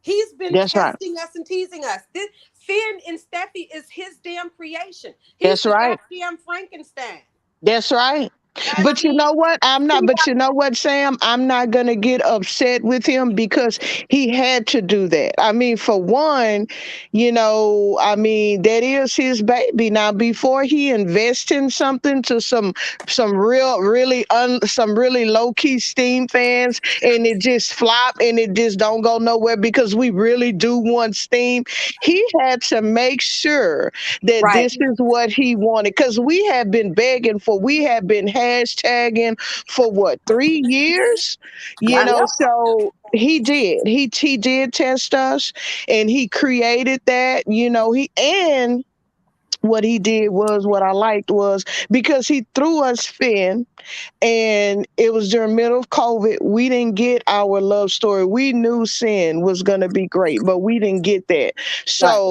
He's been That's right. testing us and teasing us. This Finn and Steffi is his damn creation. He's That's the right. goddamn Frankenstein. That's right. I But you mean, know what? But you know what, Sam? I'm not going to get upset with him because he had to do that. I mean, for one, that is his baby. Now, before he invests in something to some some really low key Steam fans, and it just flop and it just don't go nowhere because we really do want Steam, he had to make sure that Right. this is what he wanted because we have been hashtagging for what, 3 years, I know. so he did test us, and he created that, and what he did was, what I liked was, because he threw us Finn, and it was during middle of COVID. We didn't get our love story. We knew Sin was going to be great, but we didn't get that. Right.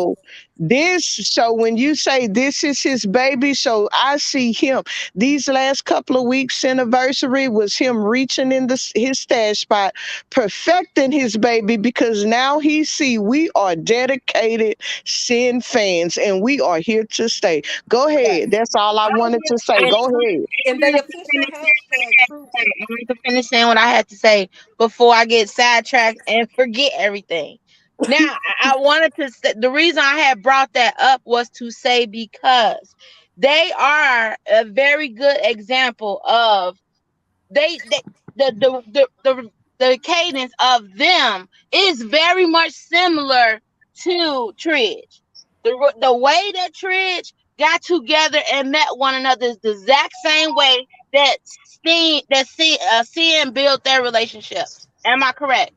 So when you say this is his baby, so I see him. These last couple of weeks anniversary was him reaching in his stash spot, perfecting his baby, because now he see we are dedicated Sin fans, and we are here to stay. Go Yes. ahead. That's all I wanted to say. And Go ahead. And they official hashtag proved it. I want to finish saying what I had to say before I get sidetracked and forget everything. Now, I wanted to say, the reason I had brought that up was to say because they are a very good example of they the cadence of them is very much similar to Tridge. The way that Tridge got together and met one another is the exact same way that CN built their relationship. Am I correct?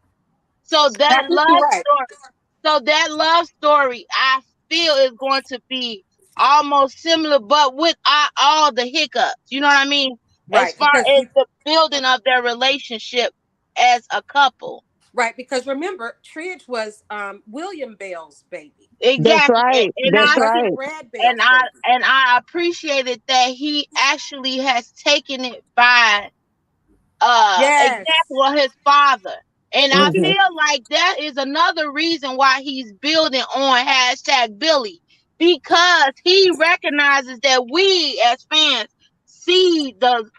So I think you're right. love story, I feel, is going to be almost similar, but with all the hiccups. You know what I mean? As Right. far as the building of their relationship as a couple. Right, because remember, Tridge was William Bell's baby. That's Exactly. right. And That's I right. Brad Bell's baby. I appreciated that he actually has taken it by Yes. example of his father. And I Mhm. feel like that is another reason why he's building on hashtag Billy, because he recognizes that we as fans see the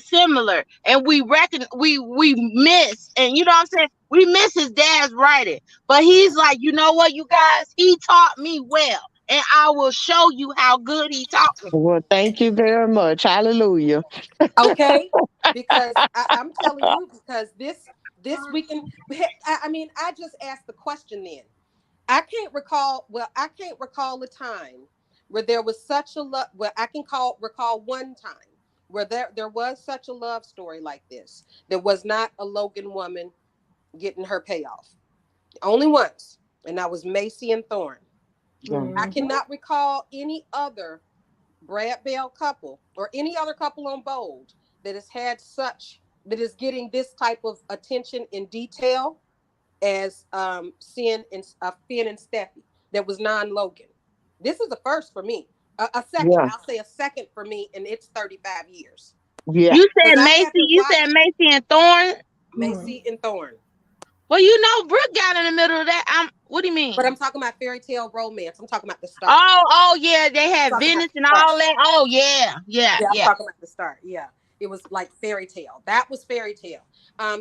similar, and we miss, and you know what I'm saying, we miss his dad's writing, but he's like, you know what, you guys, he taught me well, and I will show you how good he taught me. Well, thank you very much. Hallelujah. Okay, because I'm telling you, because this we can. I mean, I just asked the question then. I can't recall. Well, I can't recall a time where there was such a love. Well, I can recall one time where there was such a love story like this. There was not a Logan woman getting her payoff. Only once, and that was Macy and Thorne. I Mhm. cannot recall any other Brad Bell couple or any other couple on Bold that has had such that is getting this type of attention in detail as Finn and Steffi that was non-Logan. This is a first for me. A second, Yeah. I'll say a second for me, and it's 35 years Yeah. You because said I Macy. haven't You said watched Macy and Thorne. Macy and Thorne. Well, you know, Brooke got in the middle of that. What do you But mean? I'm talking about fairy tale romance. I'm talking about the start. Oh, yeah. They I'm had talking about Venice the and start. all that. Oh, yeah, yeah, Yeah, I'm yeah. talking about the start. Yeah. It was like fairy tale. That was fairy tale.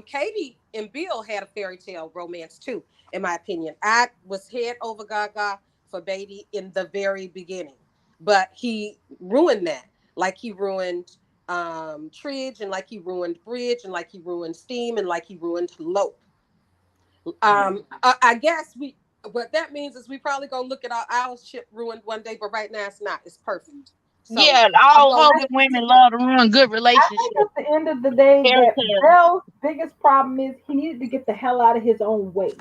Katie and Bill had a fairy tale romance too, in my opinion. I was head over gaga for Beatty in the very beginning, but he ruined that. Like he ruined Tridge, and like he ruined Bridge, and like he ruined Steam, and like he ruined Lope. I guess what that means is we probably gonna look at our ship ruined one day, but right now it's not. It's perfect. So Yeah, I'm all gonna Hogan leave it to women them. love to ruin good I think relationships. at the end of the day Fairy that tale. Bell's biggest problem is he needed to get the hell out of his own way.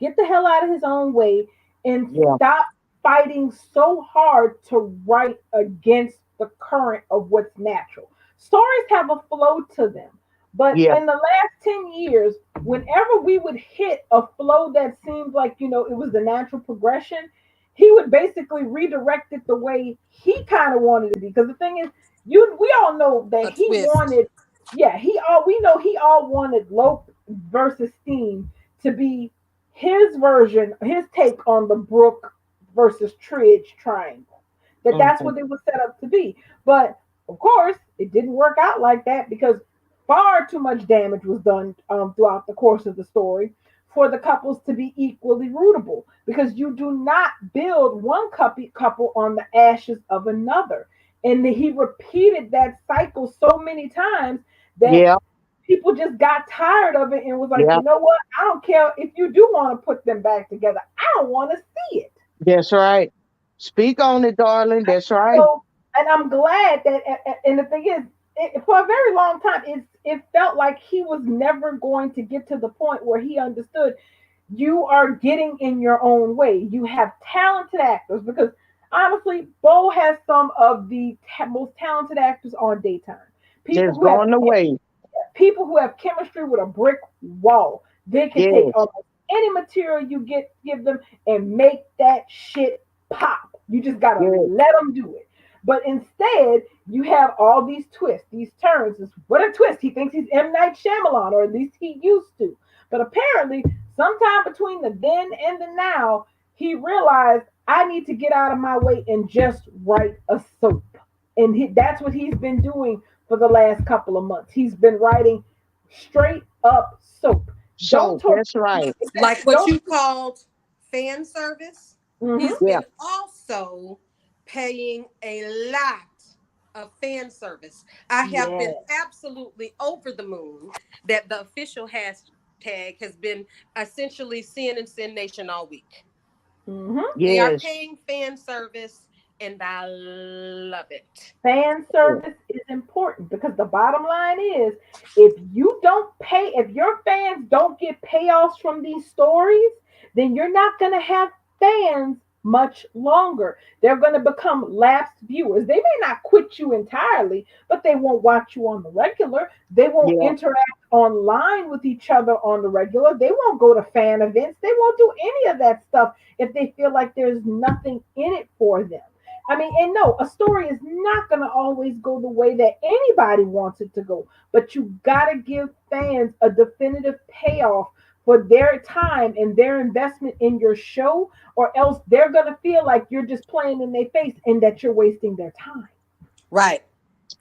Get the hell out of his own way and Yeah. stop fighting so hard to write against the current of what's natural. Stories have a flow to them. But Yeah. in the last 10 years, whenever we would hit a flow that seemed like, it was the natural progression, he would basically redirect it the way he kind of wanted it to be. Because the thing is, we all know that A he twist. wanted, yeah, we know he all wanted Lope versus Steam to be his version, his take on the Brooke versus Tridge triangle. That's Mhm. what it was set up to be. But of course, it didn't work out like that because far too much damage was done throughout the course of the story for the couples to be equally rootable. Because you do not build one couple on the ashes of another. And he repeated that cycle so many times that Yeah. people just got tired of it and was like, Yeah. you know what? I don't care if you do want to put them back together. I don't want to see it. That's right. Speak on it, darling. That's right. So, and I'm glad that, and the thing is, for a very long time, it felt like he was never going to get to the point where he understood you are getting in your own way. You have talented actors because honestly, Bo has some of the most talented actors on daytime. People Just who have going away. people who have chemistry with a brick wall. They can take Yes. almost any material you give them and make that shit pop. You just gotta Yes. let them do it. But instead, you have all these twists, these turns. What a twist! He thinks he's M. Night Shyamalan, or at least he used to. But apparently, sometime between the then and the now, he realized I need to get out of my way and just write a soap. And that's what he's been doing for the last couple of months. He's been writing straight up soap. Don't So torture that's right. Like what don't you called fan service. mhm. He's Yeah. been also paying a lot of fan service. I have Yeah. been absolutely over the moon that the official hashtag has been essentially Sin and Sin Nation all week. Mhm. They are Yes. paying fan service, and I love it. Fan Yeah. service is important because the bottom line is if your fans don't get payoffs from these stories, then you're not going to have fans much longer. They're going to become lapsed viewers. They may not quit you entirely, but they won't watch you on the regular. They won't Yeah. interact online with each other on the regular. They won't go to fan events. They won't do any of that stuff if they feel like there's nothing in it for them. I mean, and no, a story is not going to always go the way that anybody wants it to go, but you got to give fans a definitive payoff for their time and their investment in your show, or else they're going to feel like you're just playing in their face and that you're wasting their time. Right.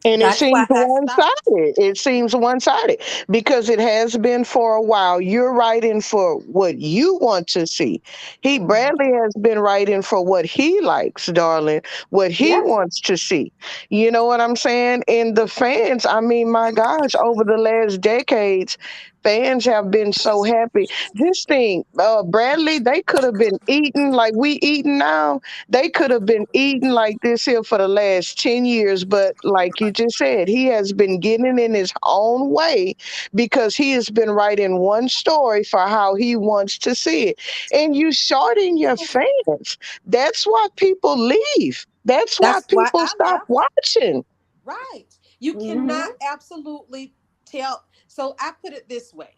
And it That's why seems I one stopped. sided. It seems one sided because it has been for a while. You're writing for what you want to see. Bradley has been writing for what he likes, darling, what he Yeah. wants to see. You know what I'm saying? And the fans, I mean, my gosh, over the last decades, fans have been so happy. Just think, Bradley, they could have been eating like we eating now. They could have been eating like this here for the last 10 years. But like you just said, he has been getting in his own way because he has been writing one story for how he wants to see it. And you shorten your fans. That's why people leave. That's why That's why people I stop left. watching. Right. You cannot absolutely tell. So I put it this way.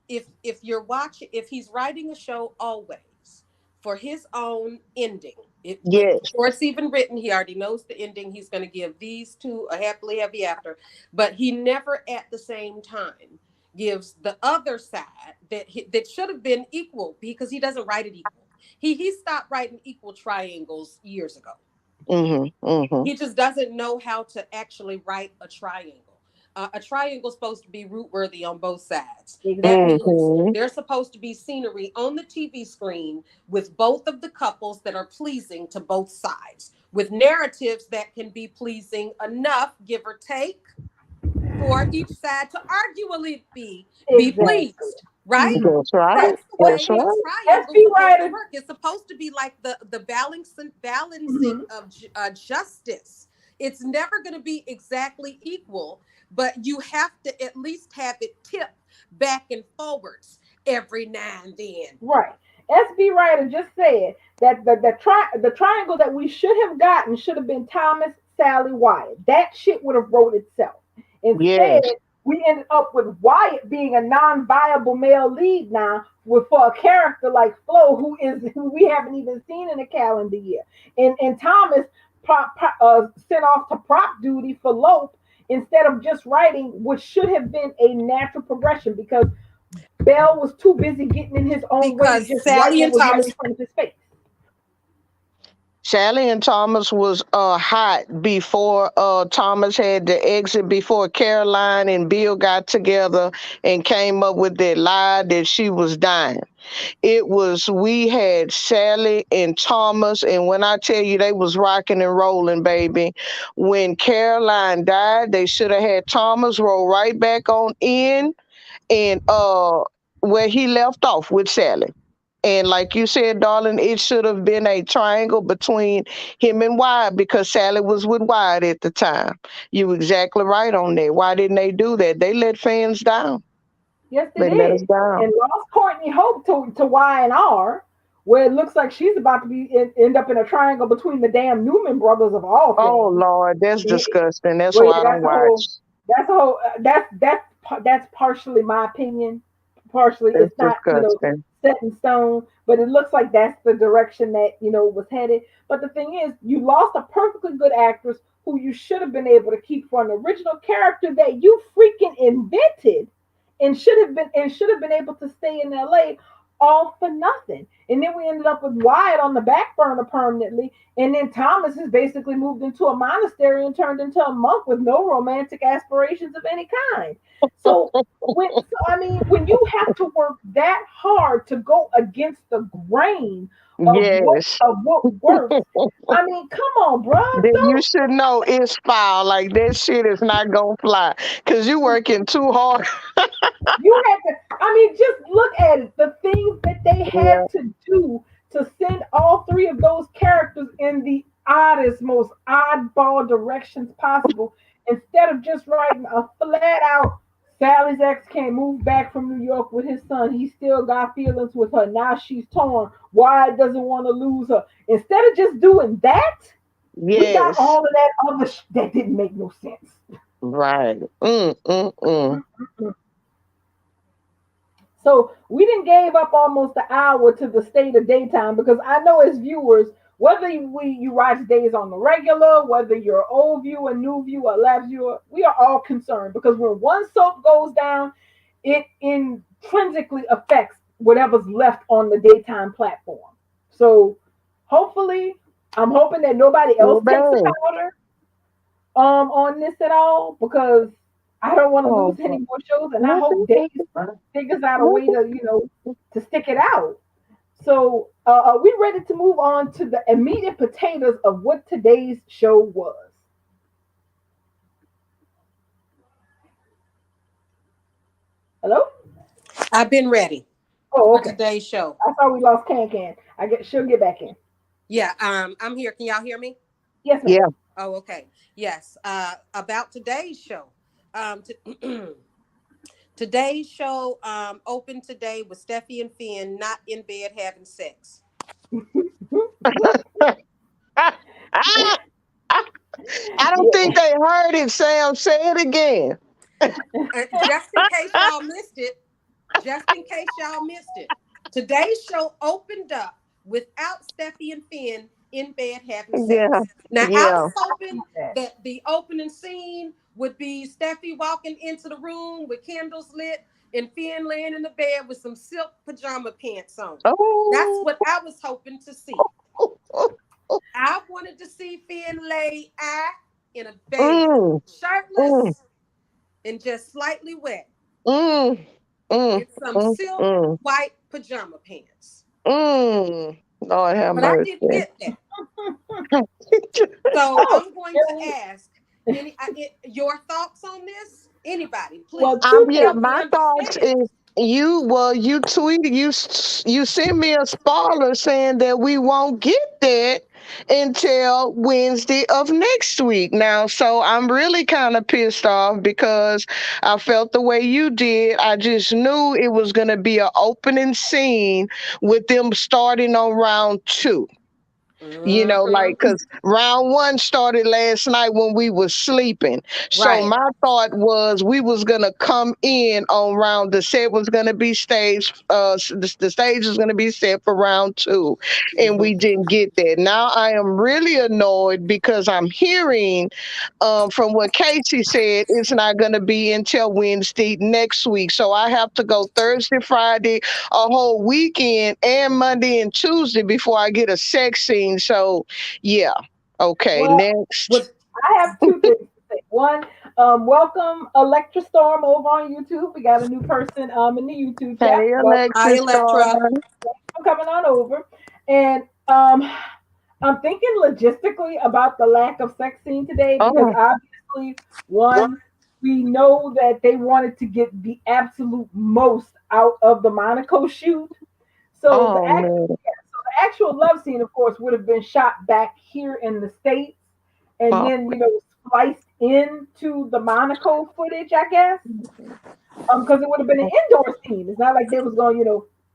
If you're watching, if he's writing a show always for his own ending, Yes. before it's even written, he already knows the ending. He's going to give these two a happily ever after, but he never at the same time gives the other side that should have been equal because he doesn't write it equal. He stopped writing equal triangles years ago. Mm-hmm. Mm-hmm. He just doesn't know how to actually write a triangle. A triangle is supposed to be root worthy on both sides. That Exactly. means Mm-hmm. there's supposed to be scenery on the TV screen with both of the couples that are pleasing to both sides, with narratives that can be pleasing enough, give or take, for each side to arguably be Exactly. pleased, right? Mhm. That's right. That's the That's way a right. triangle SB supposed to writer. work. It's supposed to be like the balancing Mhm. of justice. It's never going to be exactly equal, but you have to at least have it tip back and forwards every now and then. Right. SB writer just said that the triangle that we should have gotten should have been Thomas, Sally, Wyatt. That shit would have wrote itself. Instead, Yes. we ended up with Wyatt being a non-viable male lead now, with for a character like Flo, who we haven't even seen in a calendar year, and Thomas sent off to prop duty for Lope instead of just writing, which should have been a natural progression because Bell was too busy getting in his own way to Because just write Sally what and was right Thomas, in front of his face. Sally and Thomas was hot before Thomas had to exit, before Caroline and Bill got together and came up with that lie that she was dying. It was, we had Sally and Thomas, and when I tell you they was rocking and rolling, baby. When Caroline died, they should have had Thomas roll right back on in and where he left off with Sally. And like you said, darling, it should have been a triangle between him and Wyatt because Sally was with Wyatt at the time. You exactly right on that. Why didn't they do that? They let fans down. Yes, they They let us did. down. And lost Courtney Hope to Y and R, where it looks like she's about to end up in a triangle between the damn Newman brothers of all Oh things. Lord, that's disgusting. That's Well, why yeah, I don't watch. that's a whole that's partially my opinion. Partially, That's it's not disgusting. set in stone, but it looks like that's the direction that was headed. But the thing is, you lost a perfectly good actress who you should have been able to keep for an original character that you freaking invented, and should have been able to stay in LA all for nothing. And then we ended up with Wyatt on the back burner permanently. And then Thomas has basically moved into a monastery and turned into a monk with no romantic aspirations of any kind. So when you have to work that hard to go against the grain of what Yes. of what works, I mean, come on, bro. Then you should know it's foul. Like that shit is not gonna fly. Cause you working too hard. You had to, I mean, just look at it. The things that they had Yeah. to do to send all three of those characters in the oddest, most oddball directions possible, instead of just writing a flat out Sally's ex can't move back from New York with his son. He still got feelings with her. Now she's torn. Why doesn't want to lose her? Instead of just doing that, we got Yes. all of that other that didn't make no sense. Right. Mm. So we didn't gave up almost an hour to the state of daytime because I know as viewers, whether you watch days on the regular, whether you're old viewer, new viewer, lab viewer, we are all concerned because when one soap goes down, it intrinsically affects whatever's left on the daytime platform. So hopefully, I'm hoping that nobody Too else takes the bad. powder on this at all because I don't want to Oh, lose any more shows, and I hope nothing. Dave figures out a way to to stick it out. So are we ready to move on to the immediate potatoes of what today's show was? Hello? I've been ready Oh, for okay. today's show. I thought we lost Can. She'll get back in. Yeah, I'm here. Can y'all hear me? Yes, ma'am. Yeah. Oh, okay. Yes. About today's show. Today's show opened today with Steffi and Finn not in bed having sex. I don't Yeah. think they heard it, Sam. Say it again. Just in case y'all missed it, today's show opened up without Steffi and Finn in bed having Yeah. sex. Now, I Yeah. was hoping that the opening scene would be Steffi walking into the room with candles lit and Finn laying in the bed with some silk pajama pants on. That's Oh. what I was hoping to see. I wanted to see Finn lay in a bed, Mm, mm, shirtless and just slightly wet, mm, mm, with some mm, silk mm, white pajama pants. Lord have But I mercy. didn't get that. So Oh, I'm going to ask your thoughts on this. Anybody, please. well, two Yeah, Help things. me my thoughts understand. is you tweeted you sent me a spoiler saying that we won't get that until Wednesday of next week. Now, so I'm really kind of pissed off because I felt the way you did. I just knew it was going to be an opening scene with them starting on round 2. Mm-hmm. Like, because round 1 started last night when we was sleeping. So Right. my thought was we was gonna come in on the set was gonna be staged. The stage is gonna be set for round 2, and Mm-hmm. we didn't get that. Now I am really annoyed because I'm hearing from what Casey said, it's not gonna be until Wednesday next week. So I have to go Thursday, Friday, a whole weekend, and Monday and Tuesday before I get a sex scene. So, yeah. Okay, Well, next. With I have two things to say. One, welcome Electra Storm over on YouTube. We got a new person in the YouTube chat. Hey, Welcome Hi, Alexis Electra. Storm. for coming on over. And I'm thinking logistically about the lack of sex scene today because Oh, obviously, one, we know that they wanted to get the absolute most out of the Monaco shoot. So oh man. the actual love scene, of course, would have been shot back here in the States and Oh, then, spliced into the Monaco footage, I guess. Because it would have been an indoor scene. It's not like they was going,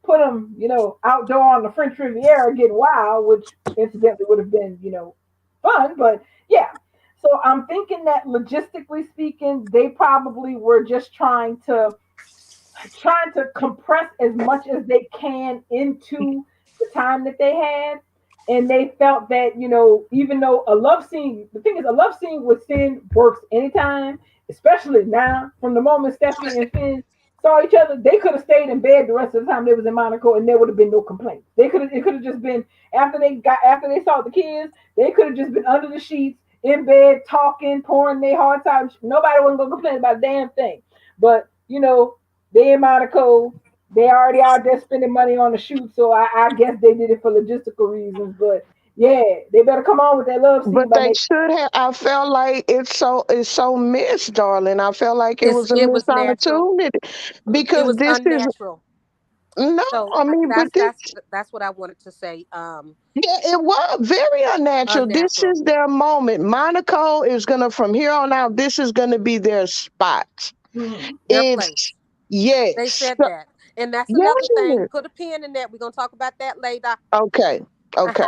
put them, outdoor on the French Riviera getting wild, which incidentally would have been, fun. But yeah. So I'm thinking that logistically speaking, they probably were just trying to compress as much as they can into the time that they had. And they felt that, even though a love scene, the thing is, a love scene with Finn works anytime, especially now. From the moment Stephanie and Finn saw each other, they could have stayed in bed the rest of the time they was in Monaco, and there would have been no complaints. It could have just been after they saw the kids, they could have just been under the sheets in bed talking, pouring their hard times. Nobody wasn't gonna complain about a damn thing. But they in Monaco. They already out there spending money on the shoot, so I guess they did it for logistical reasons. But yeah, they better come on with that love scene but by they next. should have. I felt like it's so missed, darling. I felt like it was a it was missed natural. opportunity It because was this is unnatural. no. So I mean, but that's this. that's what I wanted to say. Yeah, it was very unnatural. This Unnatural. is their moment. Monaco is gonna, from here on out, this is gonna be their spot. Mhm. Their It's place. They yes, said that. And that's another thing. yes. Put a pin in that. We're gonna talk about that later. Okay, okay,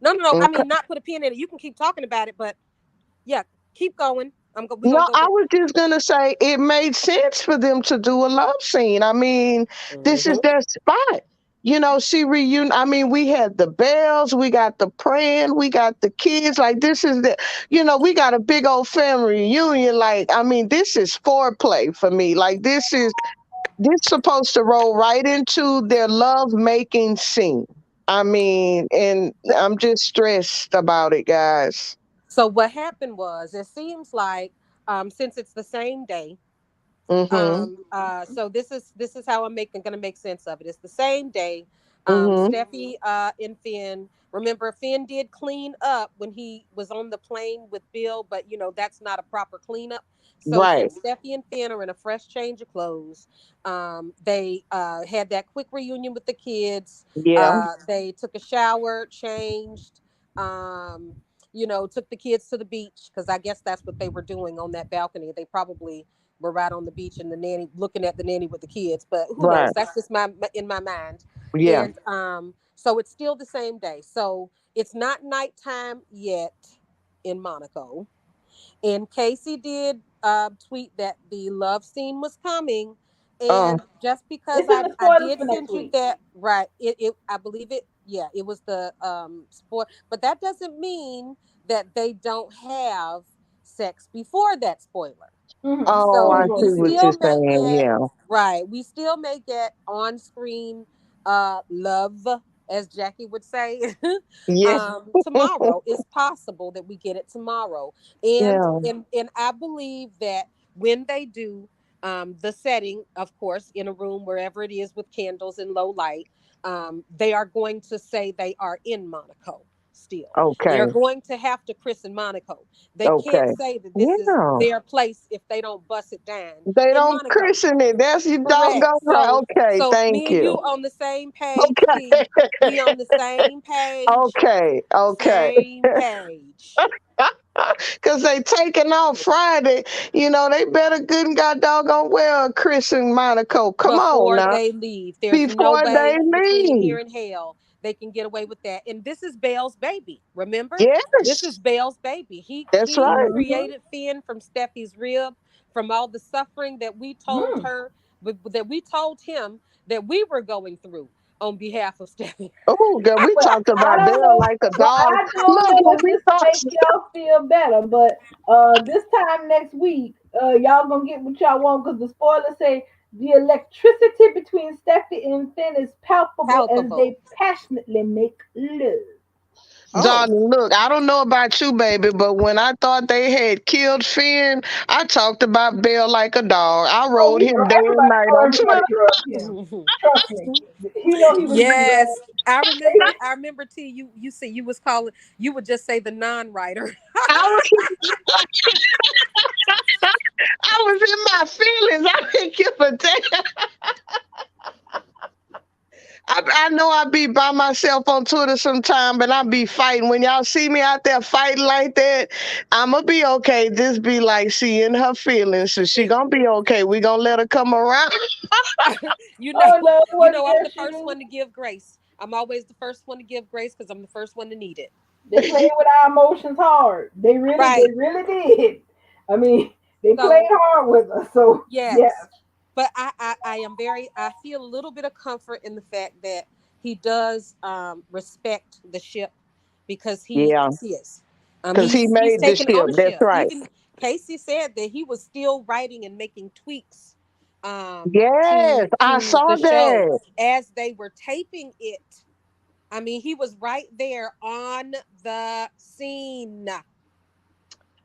No. I okay. mean, not put a pin in it. You can keep talking about it, but yeah, keep going. We're No, gonna go I there. was just gonna say it made sense for them to do a love scene. I mean, this is Hmm. their spot. See reunion. I mean, we had the bells, we got the praying, we got the kids. Like this is we got a big old family reunion. Like, I mean, this is foreplay for me. Like this supposed to roll right into their love making scene. I mean, and I'm just stressed about it, guys. So what happened was, it seems like since it's the same day, Mm-hmm. so this is how I'm gonna make sense of it. It's the same day. Mm-hmm. Steffi and Finn. Remember, Finn did clean up when he was on the plane with Bill, but that's not a proper cleanup. So Right. since Steffi and Finn are in a fresh change of clothes, they had that quick reunion with the kids. Yeah. They took a shower, changed, took the kids to the beach because I guess that's what they were doing on that balcony. They probably were right on the beach and the nanny looking at the nanny with the kids, but who knows? Right. That's just in my mind. Yeah. And so it's still the same day. So it's not nighttime yet in Monaco. And Casey did tweet that the love scene was coming. Oh, And just because It's in the I spoilers did for send next you week. that, right? It I believe it. Yeah, it was the sport, but that doesn't mean that they don't have sex before that spoiler. oh, So I we see what you're still Mm-hmm. may saying. get Yeah. right. We still may get on screen love, as Jackie would say. Yeah. Tomorrow. It's possible that we get it tomorrow. And Yeah. and I believe that when they do the setting, of course, in a room wherever it is with candles and low light, they are going to say they are in Monaco still. They're Okay. going to have to christen Monaco. They can't Okay. say that this is Yeah. their place if they don't bust it down They in don't Monaco. christen it. That's you Correct. doggone right. So Okay. so Thank me and you. you on the same page, Okay. T. We on the same page. Okay. Okay. Same page. Because they taking off Friday. They better good and god doggone well christen Monaco. Come on Before now. they leave. There's no Before they way between leave. here and hell they can get away with that. And this is Belle's baby. Remember? This is Yes. Belle's baby. He That's he right. Mm-hmm. created Finn from Steffi's rib, from all the suffering that we told Mm-hmm. her, that we told him that we were going through on behalf of Steffi. Oh, girl, we Well, talked I about don't Belle know. like a Well, dog. I don't Look, know when if we this will make talked. y'all feel better, but this time next week, y'all gonna get what y'all want because the spoilers say the electricity between Steffi and Finn is palpable as Palpable. they passionately make love. Oh, Darling, look, I don't know about you, baby, but when I thought they had killed Finn, I talked about Belle like a dog. I Oh, rode him day and everybody, night oh, on everybody Twitter. loved him. Trust me. He know he was being yes. I remember. I remember. T. You see, you was calling. You would just say the non-writer. I was, I was in my feelings. I didn't give a damn. I know I be by myself on Twitter sometime, but I be fighting. When y'all see me out there fighting like that, I'ma be okay. Just be like seeing her feelings. So she gonna be okay. We gonna let her come around. you know, oh no, it wasn't I'm their the first shoes. one to give grace. I'm always the first one to give grace because I'm the first one to need it. They played with our emotions hard. They Right. really did. I mean, they played So hard with us. So yeah. yes, but I am very. I feel a little bit of comfort in the fact that he does respect the ship because he Yeah, is. because he He's made the taking ship. That's ownership. right. Even Casey said that he was still writing and making tweaks Yes, I to saw the show that. as they were taping it. I mean, he was right there on the scene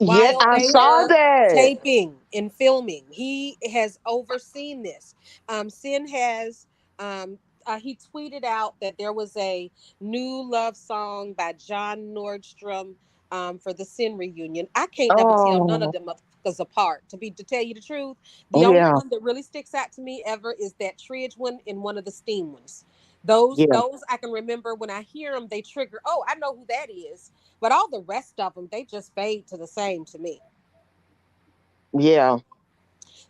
Yet while I they saw were that. taping and filming. He has overseen this. Sin has. He tweeted out that there was a new love song by John Nordstrom for the Sin reunion. I can't never tell none of Oh, them apart. To tell you the truth, the only yeah, one that really sticks out to me ever is that Tridge one and one of the Steam ones. Those I can remember when I hear them, they trigger. Oh, I know who that is. But all the rest of them, they just fade to the same to me. yeah.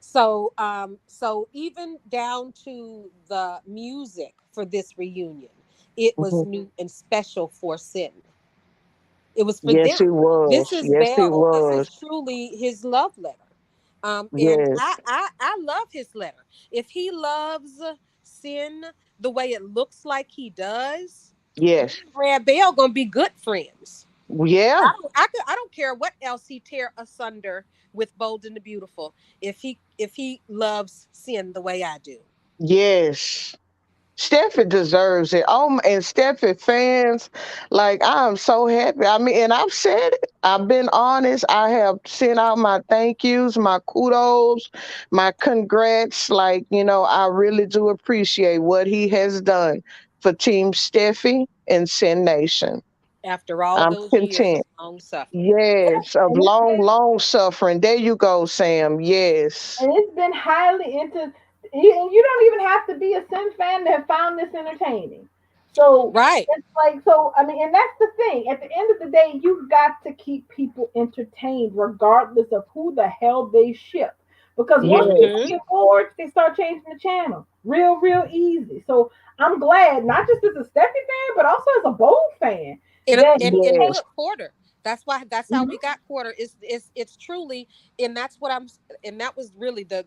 So even down to the music for this reunion, it was Mhm. new and special for Sin. It was for Yes, them. it This was. is Yes, it Belle. This is was. truly his love letter. And Yes, I love his letter. If he loves Sin the way it looks like he does, me yes, and Brad Bell gonna be good friends. yeah, I don't care what else he tear asunder with Bold and the Beautiful. If he loves Sin the way I do. yes. Steffi deserves it. And Steffi fans, like I'm so happy. I mean, and I've said it. I've been honest. I have sent out my thank yous, my kudos, my congrats. Like, I really do appreciate what he has done for Team Steffi and Sin Nation. After all I'm those years of content. long suffering. Yes, of And it's long, been long suffering. There you go, Sam. Yes. and it's been highly and you don't even have to be a Sin fan to have found this entertaining. So Right. it's like, so I mean, and that's the thing. At the end of the day, you got to keep people entertained regardless of who the hell they ship. Because once Yes. people Mm-hmm. get bored, they start changing the channel. Real easy. So I'm glad, not just as a Steffi fan, but also as a Bold fan, And that and he and takes. Yes. look, Quarter. That's how Mhm. we got Quarter. It's truly, and that's what I'm, and that was really the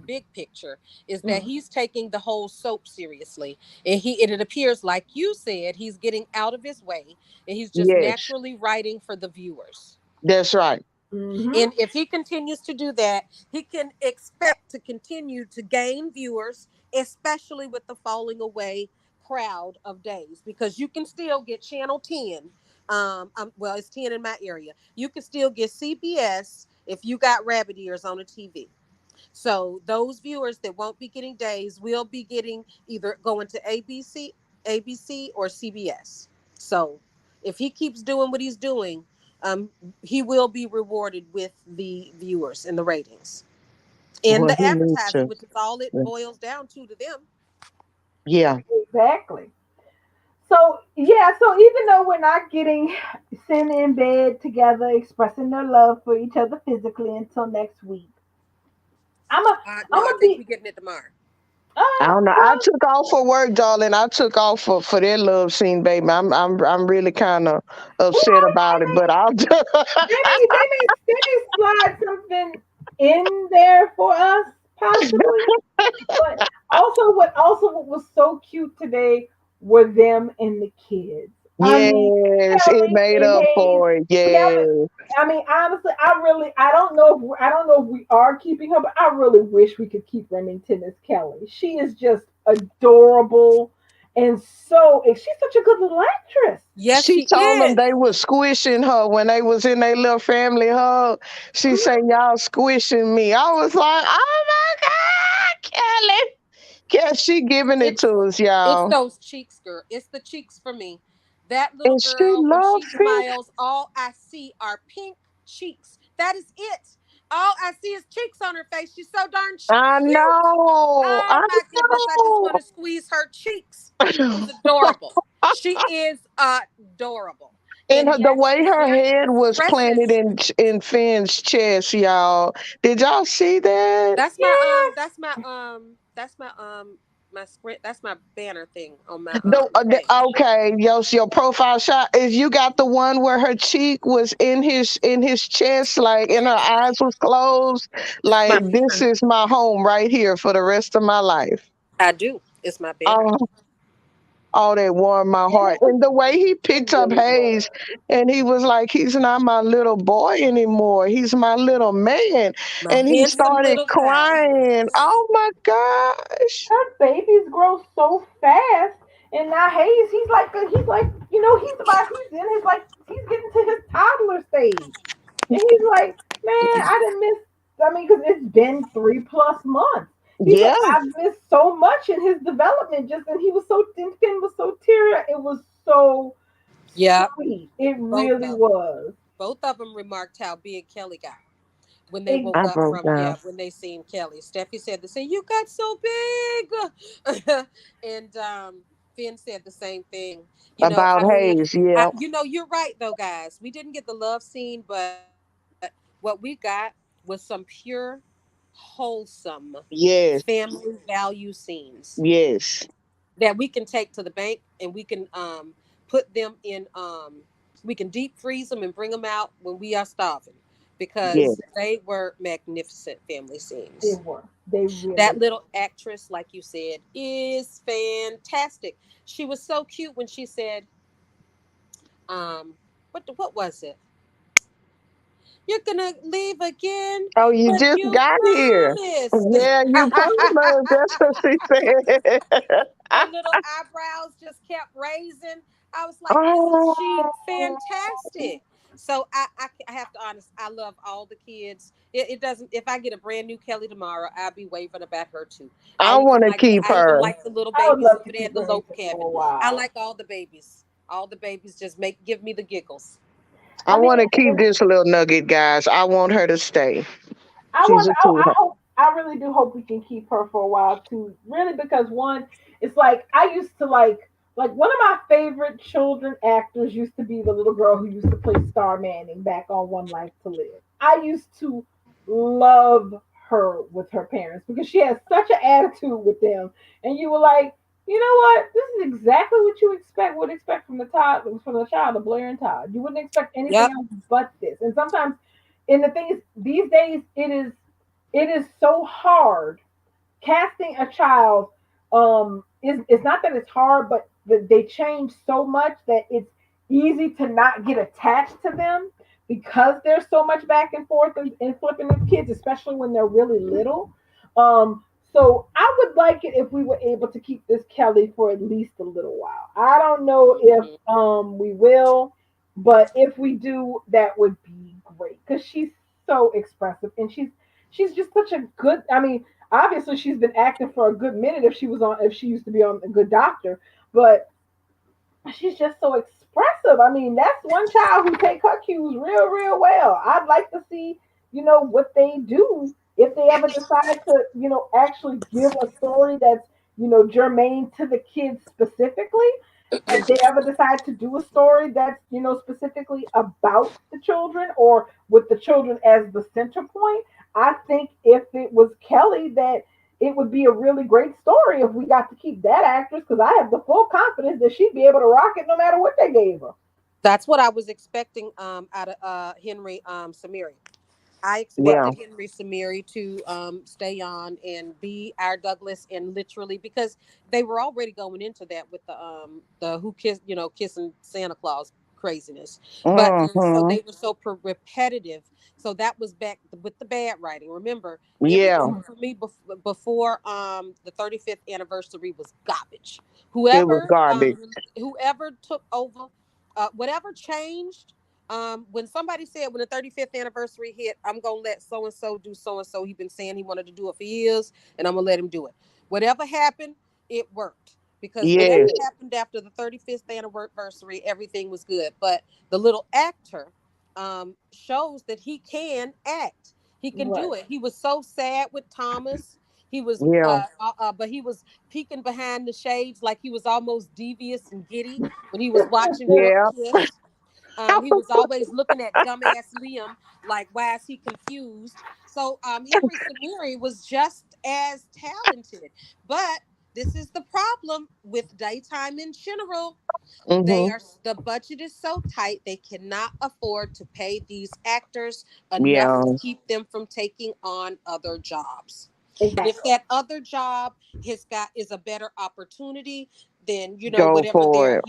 big picture is that Mhm. he's taking the whole soap seriously, and it appears like you said he's getting out of his way, and he's just Yes. naturally writing for the viewers. That's right. Mhm. And if he continues to do that, he can expect to continue to gain viewers, especially with the falling away crowd of days, because you can still get Channel 10. Well, it's 10 in my area. You can still get CBS if you got rabbit ears on a TV. So those viewers that won't be getting days will be getting either going to ABC or CBS. So if he keeps doing what he's doing, um, he will be rewarded with the viewers and the ratings and Well, the he needs advertising, to. which is all it boils down to them. Yeah. Exactly. So yeah, so even though we're not getting sitting in bed together, expressing their love for each other physically until next week, I'm a, No, I'm I gonna think be, we're getting it tomorrow. I don't know. I well, took off for work, darling. I took off for that love scene, baby. I'm really kind of upset about it, but I'll. they may slide something in there for us possibly, but what was so cute today were them and the kids. I mean, Yes, it Kelly made and up Hayes. for it. Kelly, Yes. I mean, honestly, I don't know if we are keeping her, but I really wish we could keep Remington as Kelly. She is just adorable, and she's such a good little actress. Yes, She she told them is. they was squishing her when they was in their little family hug. She said, Mhm. "Y'all squishing me." I was like, "Oh my God, Kelly!" Yeah, she giving it It's to us, it's y'all. those cheeks, girl. It's the cheeks for me. That little And she girl, when she loved it. smiles, all I see are pink cheeks. That is it. All I see is cheeks on her face. She's so darn I cute. know. Oh I my goodness. I just want to squeeze her cheeks. know. She's adorable. She is adorable. And And the yes, way she's her very head was planted expressive. in Finn's chest, y'all. Did y'all see that? That's my Yes. my sprint, that's my banner thing on my page. Okay, your profile shot is you got the one where her cheek was in his chest, like and her eyes was closed. My Like this banner. is my home right here for the rest of my life. I do. It's my banner. Oh, all that warmed my And heart. And the way he it picked up really Hayes was. and he was like, he's not my little boy anymore. He's my little man. My And he handsome started little guy. crying. Yes. Oh my gosh. Her babies grow so fast, and now Hayes, he's in his like he's getting to his toddler stage, and he's like, man, I didn't miss. I mean, because it's been 3+ months. He's like, Yeah, I've missed so much in his development. Just and he was so and Finn was so teary. It was so Yep. sweet. It Both really of them. was. Both of them remarked how big Kelly got when they It, woke I up broke from, down yeah, when they seen Kelly. Steffi said the same. You got so big, and Finn said the same thing. about Hayes. Yeah. You're right though, guys. We didn't get the love scene, but what we got was some pure, wholesome Yes. family value scenes Yes. that we can take to the bank, and we can put them in we can deep freeze them and bring them out when we are starving, Yes. because they were magnificent family they scenes. were. They really That were. little actress, like you said, is fantastic. She was so cute when she said, what was it? You're gonna leave again, Oh, you but just you got here. promised. Yeah, you promised. That's what she said. Her little eyebrows just kept raising. I was like, isn't she Oh, fantastic? So I have to honest. I love all the kids. It doesn't. If I get a brand new Kelly tomorrow, I'll be waving about her too. I want to keep I even her. like the little I would babies love over to there at keep the her local for a cabin. I while. like all the babies. All the babies just give me the giggles. I I mean, want to keep this little nugget, guys. I want her to stay. I She's want. a I sweetheart. hope. I really do hope we can keep her for a while too. Really, because one, it's like I used to like one of my favorite children actors used to be the little girl who used to play Star Manning back on One Life to Live. I used to love her with her parents because she had such an attitude with them, and you were like, you know what? This is exactly what you would expect from the child of Blair and Todd. You wouldn't expect anything Yep. else but this. And sometimes, and the thing is, these days it is so hard casting a child. Is it's not that it's hard, but they change so much that it's easy to not get attached to them because there's so much back and forth and flipping of kids, especially when they're really little. So I would like it if we were able to keep this Kelly for at least a little while. I don't know if Mhm. we will, but if we do, that would be great because she's so expressive and she's just such a good. I mean, obviously she's been acting for a good minute if she used to be on a Good Doctor, but she's just so expressive. I mean, that's one child who take her cues real well. I'd like to see, what they do if they ever decide to, actually give a story that's, germane to the kids specifically. If they ever decide to do a story that's, specifically about the children or with the children as the center point, I think if it was Kelly that it would be a really great story if we got to keep that actress because I have the full confidence that she'd be able to rock it no matter what they gave her. That's what I was expecting out of Henry Samiri. I Yeah. expected Henry Samiri to stay on and be our Douglas, and literally because they were already going into that with the who kiss kissing Santa Claus craziness, but so Hmm. they were so repetitive. So that was back with the bad writing. Remember, Yeah. everything for me before the 35th anniversary was garbage. It was garbage. Whoever took over, whatever changed, when somebody said when the 35th anniversary hit, I'm gonna let so and so do so and so. He been saying he wanted to do it for years, and I'm gonna let him do it. Whatever happened, it worked because whatever Yes. happened after the 35th anniversary, everything was good. But the little actor shows that he can act. He can Right. do it. He was so sad with Thomas. He was, Yeah. but he was peeking behind the shades like he was almost devious and giddy when he was watching Brooke Yeah. kiss. He was always looking at dumbass Liam like, why is he confused? So Henry Samiri was just as talented. But this is the problem with daytime in general. Hmm. The budget is so tight they cannot afford to pay these actors enough Yeah. to keep them from taking on other jobs. And if Exactly. that other job is a better opportunity, then Go whatever for their it.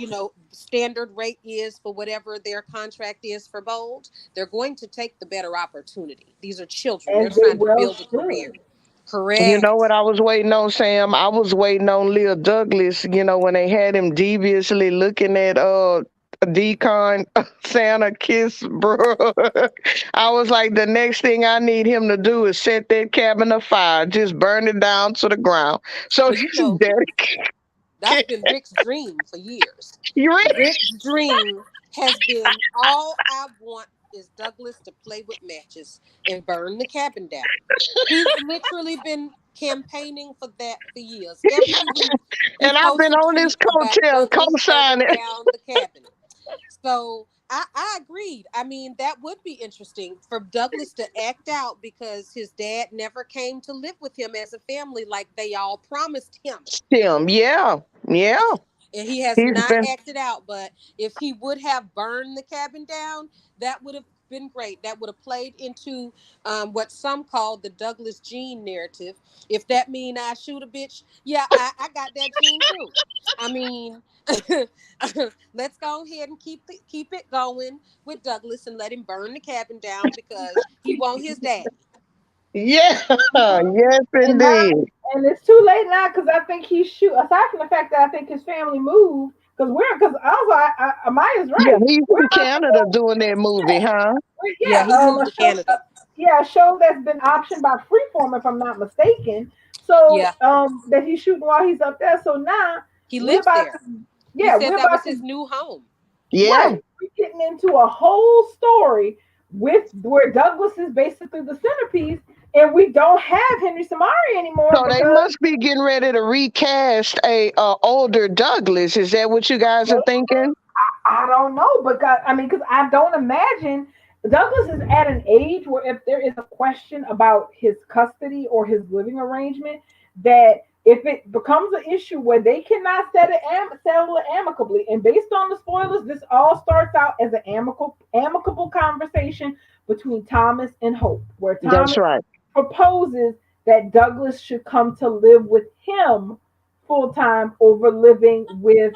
standard rate is for whatever their contract is for Bold, they're going to take the better opportunity. These are children; they're As they trying to well build a career. should. You know Correct. what I was waiting on, Sam? I was waiting on Lil Douglas, when they had him deviously looking at Decon Santa kiss, bro. I was like, the next thing I need him to do is set that cabin afire, just burn it down to the ground. So Well, that that's been Rick's dream for years. you ready? Rick's dream has been all I want is Douglas to play with matches and burn the cabin down. He's literally been campaigning for that for years. Every week he And I've posts been a on this tweet about coattail Douglas burning co-signing. down the cabin. So I agreed. I mean, that would be interesting for Douglas to act out because his dad never came to live with him as a family like they all promised him. Him, yeah. Yeah. And he has He's not been acted out. But if he would have burned the cabin down, that would have been great. That would have played into what some call the Douglas Gene narrative. If that mean I shoot a bitch, yeah, I got that gene too. I mean, let's go ahead and keep it going with Douglas and let him burn the cabin down because he want his daddy. yeah, yes And now, indeed. and it's too late now because I think he's shoot. Aside from the fact that I think his family moved, because also Amaya's Yeah, right. he's We're in not Canada supposed, doing that movie, huh? Yeah, yeah, he moved a to show, Canada. yeah, a show that's been optioned by Freeform, if I'm not mistaken. So Yeah, that he's shooting while he's up there. So now he we're lives about to, there. He yeah, said we're that was about his to, new home. Yeah. right, we're getting into a whole story with where Douglas is basically the centerpiece, and we don't have Henry Samari anymore So they because must be getting ready to recast a older Douglas. Is that what you guys are thinking? I don't know, but I mean, because I don't imagine Douglas is at an age where if there is a question about his custody or his living arrangement, that if it becomes an issue where they cannot settle it amicably, and based on the spoilers, this all starts out as an amicable conversation between Thomas and Hope, where That's Thomas right. proposes that Douglas should come to live with him full time over living with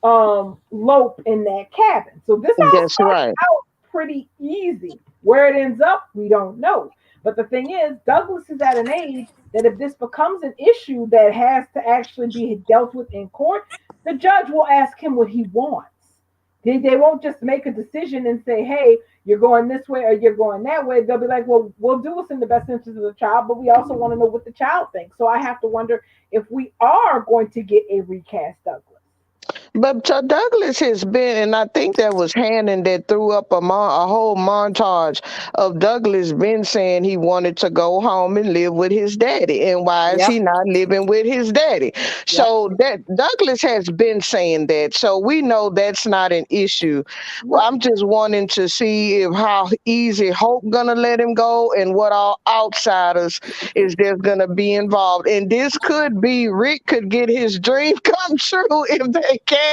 Lope in that cabin. So this all That's starts right. out pretty easy. Where it ends up, we don't know. But the thing is, Douglas is at an age that if this becomes an issue that has to actually be dealt with in court, the judge will ask him what he wants. They won't just make a decision and say, hey, you're going this way or you're going that way. They'll be like, well, we'll do what's in the best interest of the child, but we also want to know what the child thinks. So I have to wonder if we are going to get a recast Douglas. But Douglas has been, and I think that was Hannon that threw up a whole montage of Douglas been saying he wanted to go home and live with his daddy. And why is Yep, he not living with his daddy? yep. So that Douglas has been saying that. So we know that's not an issue. Well, Right. I'm just wanting to see if how easy Hope gonna let him go and what all outsiders is there's gonna be involved. And this could be Rick could get his dream come true if they cast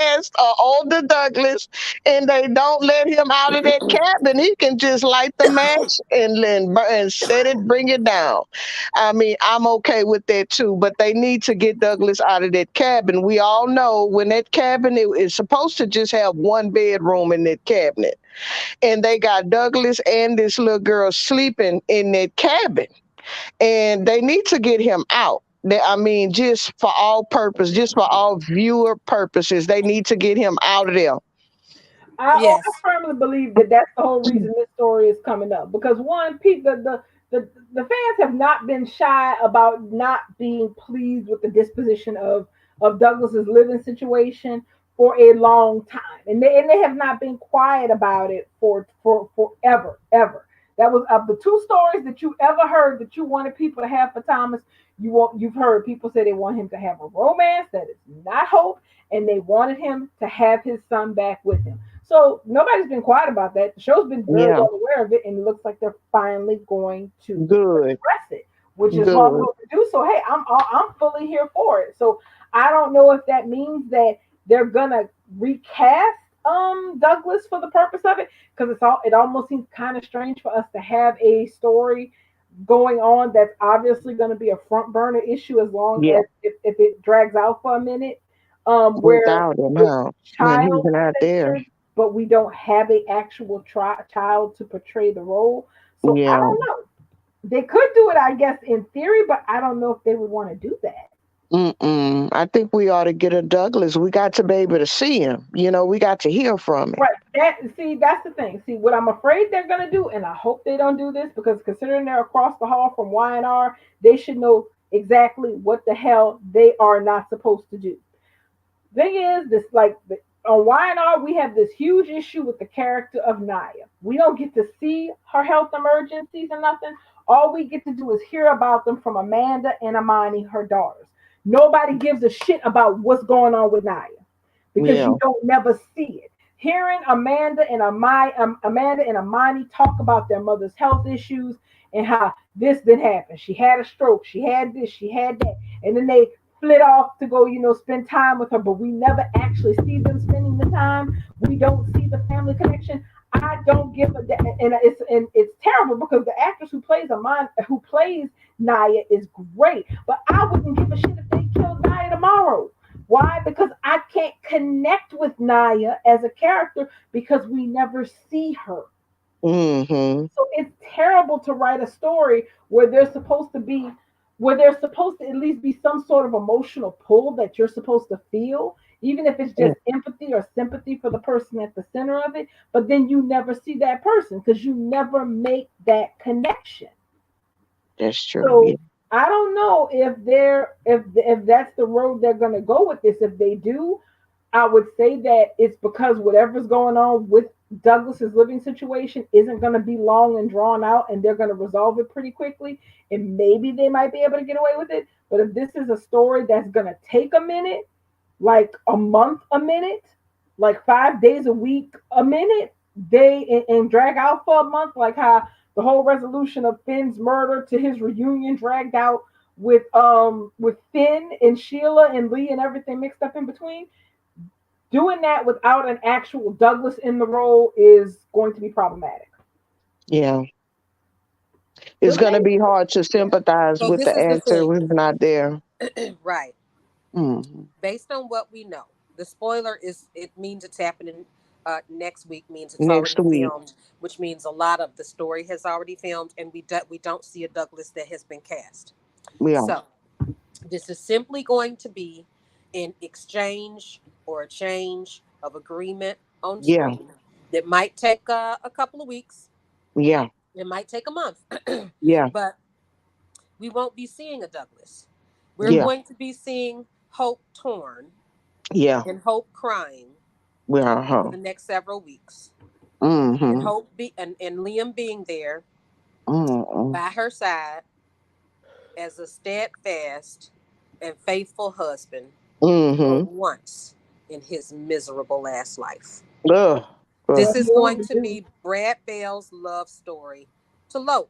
older Douglas and they don't let him out of that cabin. He can just light the match and set it, bring it down. I mean, I'm okay with that too, but they need to get Douglas out of that cabin. We all know when that cabin is supposed to just have one bedroom in that cabinet, and they got Douglas and this little girl sleeping in that cabin, and they need to get him out. I mean, just for all purpose, just for all viewer purposes, they need to get him out of there. I Yes. firmly believe that that's the whole reason this story is coming up because one, people, the fans have not been shy about not being pleased with the disposition of Douglas's living situation for a long time, and they have not been quiet about it for forever ever. That was of the two stories that you ever heard that you wanted people to have for Thomas. You've heard people say they want him to have a romance that is not Hope, and they wanted him to have his son back with him. So nobody's been quiet about that. The show's been very Yeah, well aware of it, and it looks like they're finally going to good, address it, which is what I'm good. going to do. So hey, I'm fully here for it. So I don't know if that means that they're gonna recast Douglas for the purpose of it, because it almost seems kind of strange for us to have a story going on that's obviously going to be a front burner issue as long Yeah, as if it drags out for a minute, where without him, the huh? When he's child not is there. centered, but we don't have a actual child to portray the role. So I Yeah. don't know. They could do it, I guess, in theory, but I don't know if they would want to do that. Mm-mm. I think we ought to get a Douglas. We got to be able to see him. We got to hear from him. Right. That's the thing. See, what I'm afraid they're gonna do, and I hope they don't do this because considering they're across the hall from Y&R, they should know exactly what the hell they are not supposed to do. Thing is, this on Y&R, we have this huge issue with the character of Naya. We don't get to see her health emergencies or nothing. All we get to do is hear about them from Amanda and Amani, her daughters. Nobody gives a shit about what's going on with Naya because Yeah. you don't never see it. Hearing Amanda and Amani talk about their mother's health issues and how this did happen. She had a stroke. She had this. She had that. And then they flit off to go, spend time with her, but we never actually see them spending the time. We don't see the family connection. I don't give a damn, and it's terrible because the actress who plays Naya is great, but I wouldn't give a shit if they killed Naya tomorrow. Why? Because I can't connect with Naya as a character because we never see her. Mm-hmm. So it's terrible to write a story where there's supposed to at least be some sort of emotional pull that you're supposed to feel, even if it's Mm, just empathy or sympathy for the person at the center of it. But then you never see that person because you never make that connection. that's true. Yeah. So I don't know if if that's the road they're going to go with this. If they do, I would say that it's because whatever's going on with Douglas's living situation isn't going to be long and drawn out, and they're going to resolve it pretty quickly. And maybe they might be able to get away with it. But if this is a story that's going to take a minute, like a month a minute, like 5 days a week a minute, and drag out for a month, like how the whole resolution of Finn's murder to his reunion dragged out with Finn and Sheila and Lee and everything mixed up in between. Doing that without an actual Douglas in the role is going to be problematic. Yeah. It's But going to maybe, be hard to sympathize So with this the is the actor thing, who's not there. right? Mm, Based on what we know, the spoiler is it means it's happening next week. Means it's next already week. filmed, which means a lot of the story has already filmed, and we don't see a Douglas that has been cast. Yeah. So this is simply going to be an exchange or a change of agreement on Yeah. screen that might take a couple of weeks. Yeah. It might take a month, Yeah. but we won't be seeing a Douglas. We're Yeah. going to be seeing Hope torn Yeah. and Hope crying Yeah. for Huh. the next several weeks. And Mm-hmm. Hope and Liam being there Mm-hmm. by her side as a steadfast and faithful husband for Mm-hmm. once in his miserable last life. Ugh. Ugh. This well, is he going to overdue. be Brad Bell's love story to Lope.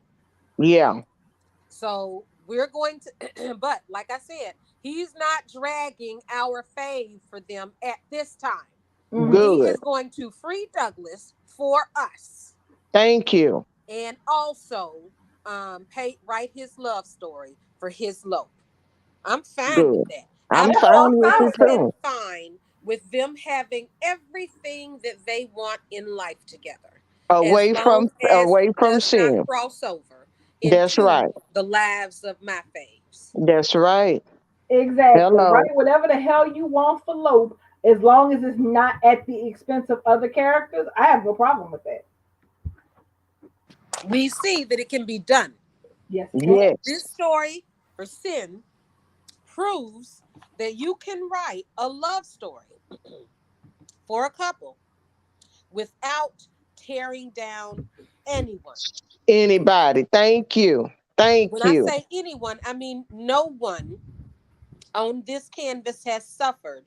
Yeah. So we're going to, but like I said, he's not dragging our fave for them at this time. Mhm. He Good. is going to free Douglas for us Thank you. and also write his love story for his Lope. I'm fine with Good. that. I've I'm Yeah, I'm fine with fine always it with that. been too. fine with them having everything that they want in life together, as long as Away it from does not sin. cross over That's into right. the lives of my faves. That's right. Exactly. Hello. Write whatever the hell you want for Lope, as long as it's not at the expense of other characters. I have no problem with that. We see that it can be done. Yes, it can. This Yes. story for Sin proves that you can write a love story for a couple without tearing down anyone. Anybody. Thank you. When Thank I you. say anyone, I mean no one on this canvas has suffered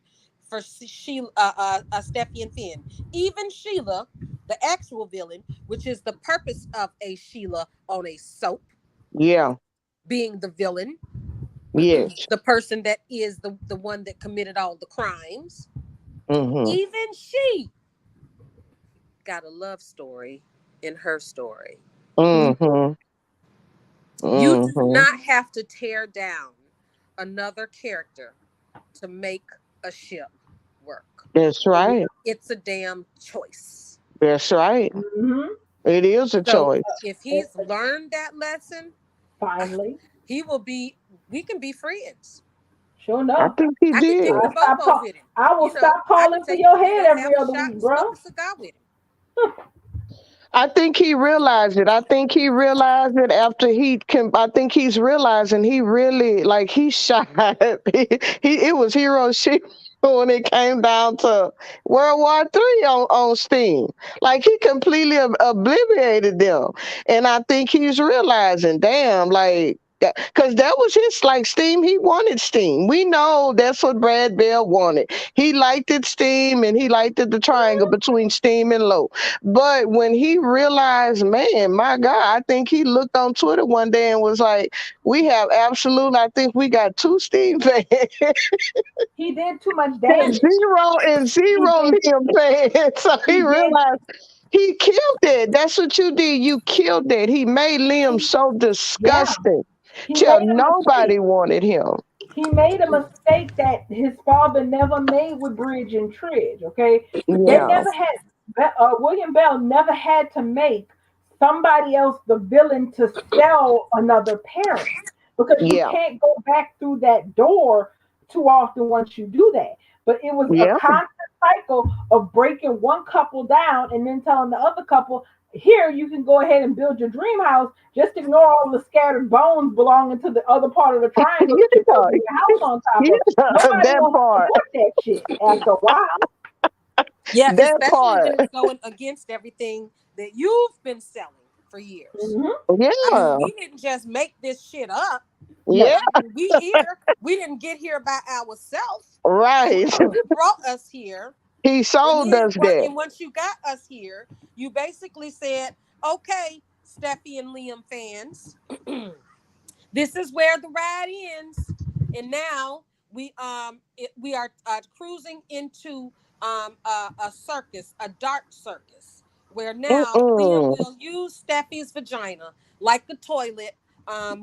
for Sheila, Steffi and Finn. Even Sheila, the actual villain, which is the purpose of a Sheila on a soap, Yeah. being the villain, Yes. the person that is the one that committed all the crimes. Mm-hmm. Even she got a love story in her story. Mm-hmm. You do Mm-hmm. not have to tear down another character to make a ship work. That's right. It's a damn choice. That's right. Hmm. It is a So choice. if he's learned that lesson, Finally, he will be, we can be friends. sure I enough. think he I can did. kick the bobos with him. I will You know, stop I can calling for take, your head have every a other shot week, and bro. smoke a cigar with him. I think he realized it. I think he realized it after he can. I think he's realizing he really like he shot. He it was Hiroshima when it came down to World War III on Steam. Like he completely obliterated them, and I think he's realizing, damn, like. Because that was his like Steam. He wanted Steam. We know that's what Brad Bell wanted. He liked it Steam, and he liked it the triangle between Steam and Low. But when he realized, man, my God, I think he looked on Twitter one day and was like, we have absolute, I think we got two Steam fans He did too much and damage. He zero did. Liam fans. So he He did. realized he killed it. That's what you did. You killed it. He made Liam He, so yeah. disgusting He till made a mistake. nobody wanted him. He made a mistake that his father never made with Bridge and Tridge. Okay, they Yeah, never had. William Bell never had to make somebody else the villain to sell another parent because you yeah, can't go back through that door too often once you do that. but it was a Yeah. constant cycle of breaking one couple down and then telling the other couple, here you can go ahead and build your dream house. Just ignore all the scattered bones belonging to the other part of the triangle that you're Yeah. building your house on top of. Yeah. Nobody That wants to part. support that shit after a while. Yeah, That especially when part. it's going against everything that you've been selling for years. Hmm. I mean, Yeah. we didn't just make this shit up. No. Yeah. I mean, we here. We didn't get here by ourselves. Right. He brought us here. He And sold then us that. and once you got us here, you basically said, okay, Steffi and Liam fans, this is where the ride ends. And now we are cruising into a circus, a dark circus, where now Liam Mm-mm. will use Steffi's vagina like a toilet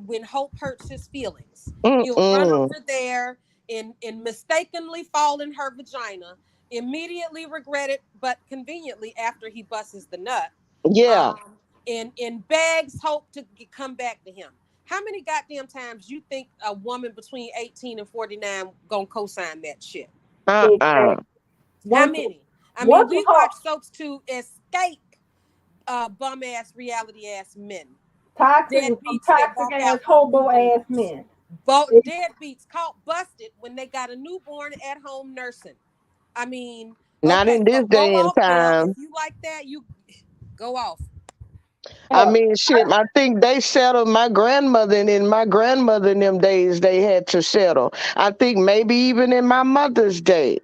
when Hope hurts his feelings. He'll run Mm-mm. over there and mistakenly fall in her vagina, immediately regret it, but conveniently after he busts the nut, Yeah. um, and begs Hope to come back to him. How many goddamn times you think a woman between 18 and 49 gonna co-sign that shit? Uh-uh. Exactly. How Once, many? I mean, once we Hope, watch soaps to escape bum ass reality ass men, some deadbeats that toxic walk ass out of hobo ass newborns, men. deadbeats caught busted when they got a newborn at home nursing. I mean, Not okay, in well, this go day and off, girl. If time. you like that, you go off. I Hell, mean, shit, I think they settled my grandmother, and in my grandmother in them days, they had to settle. I think maybe even in my mother's day,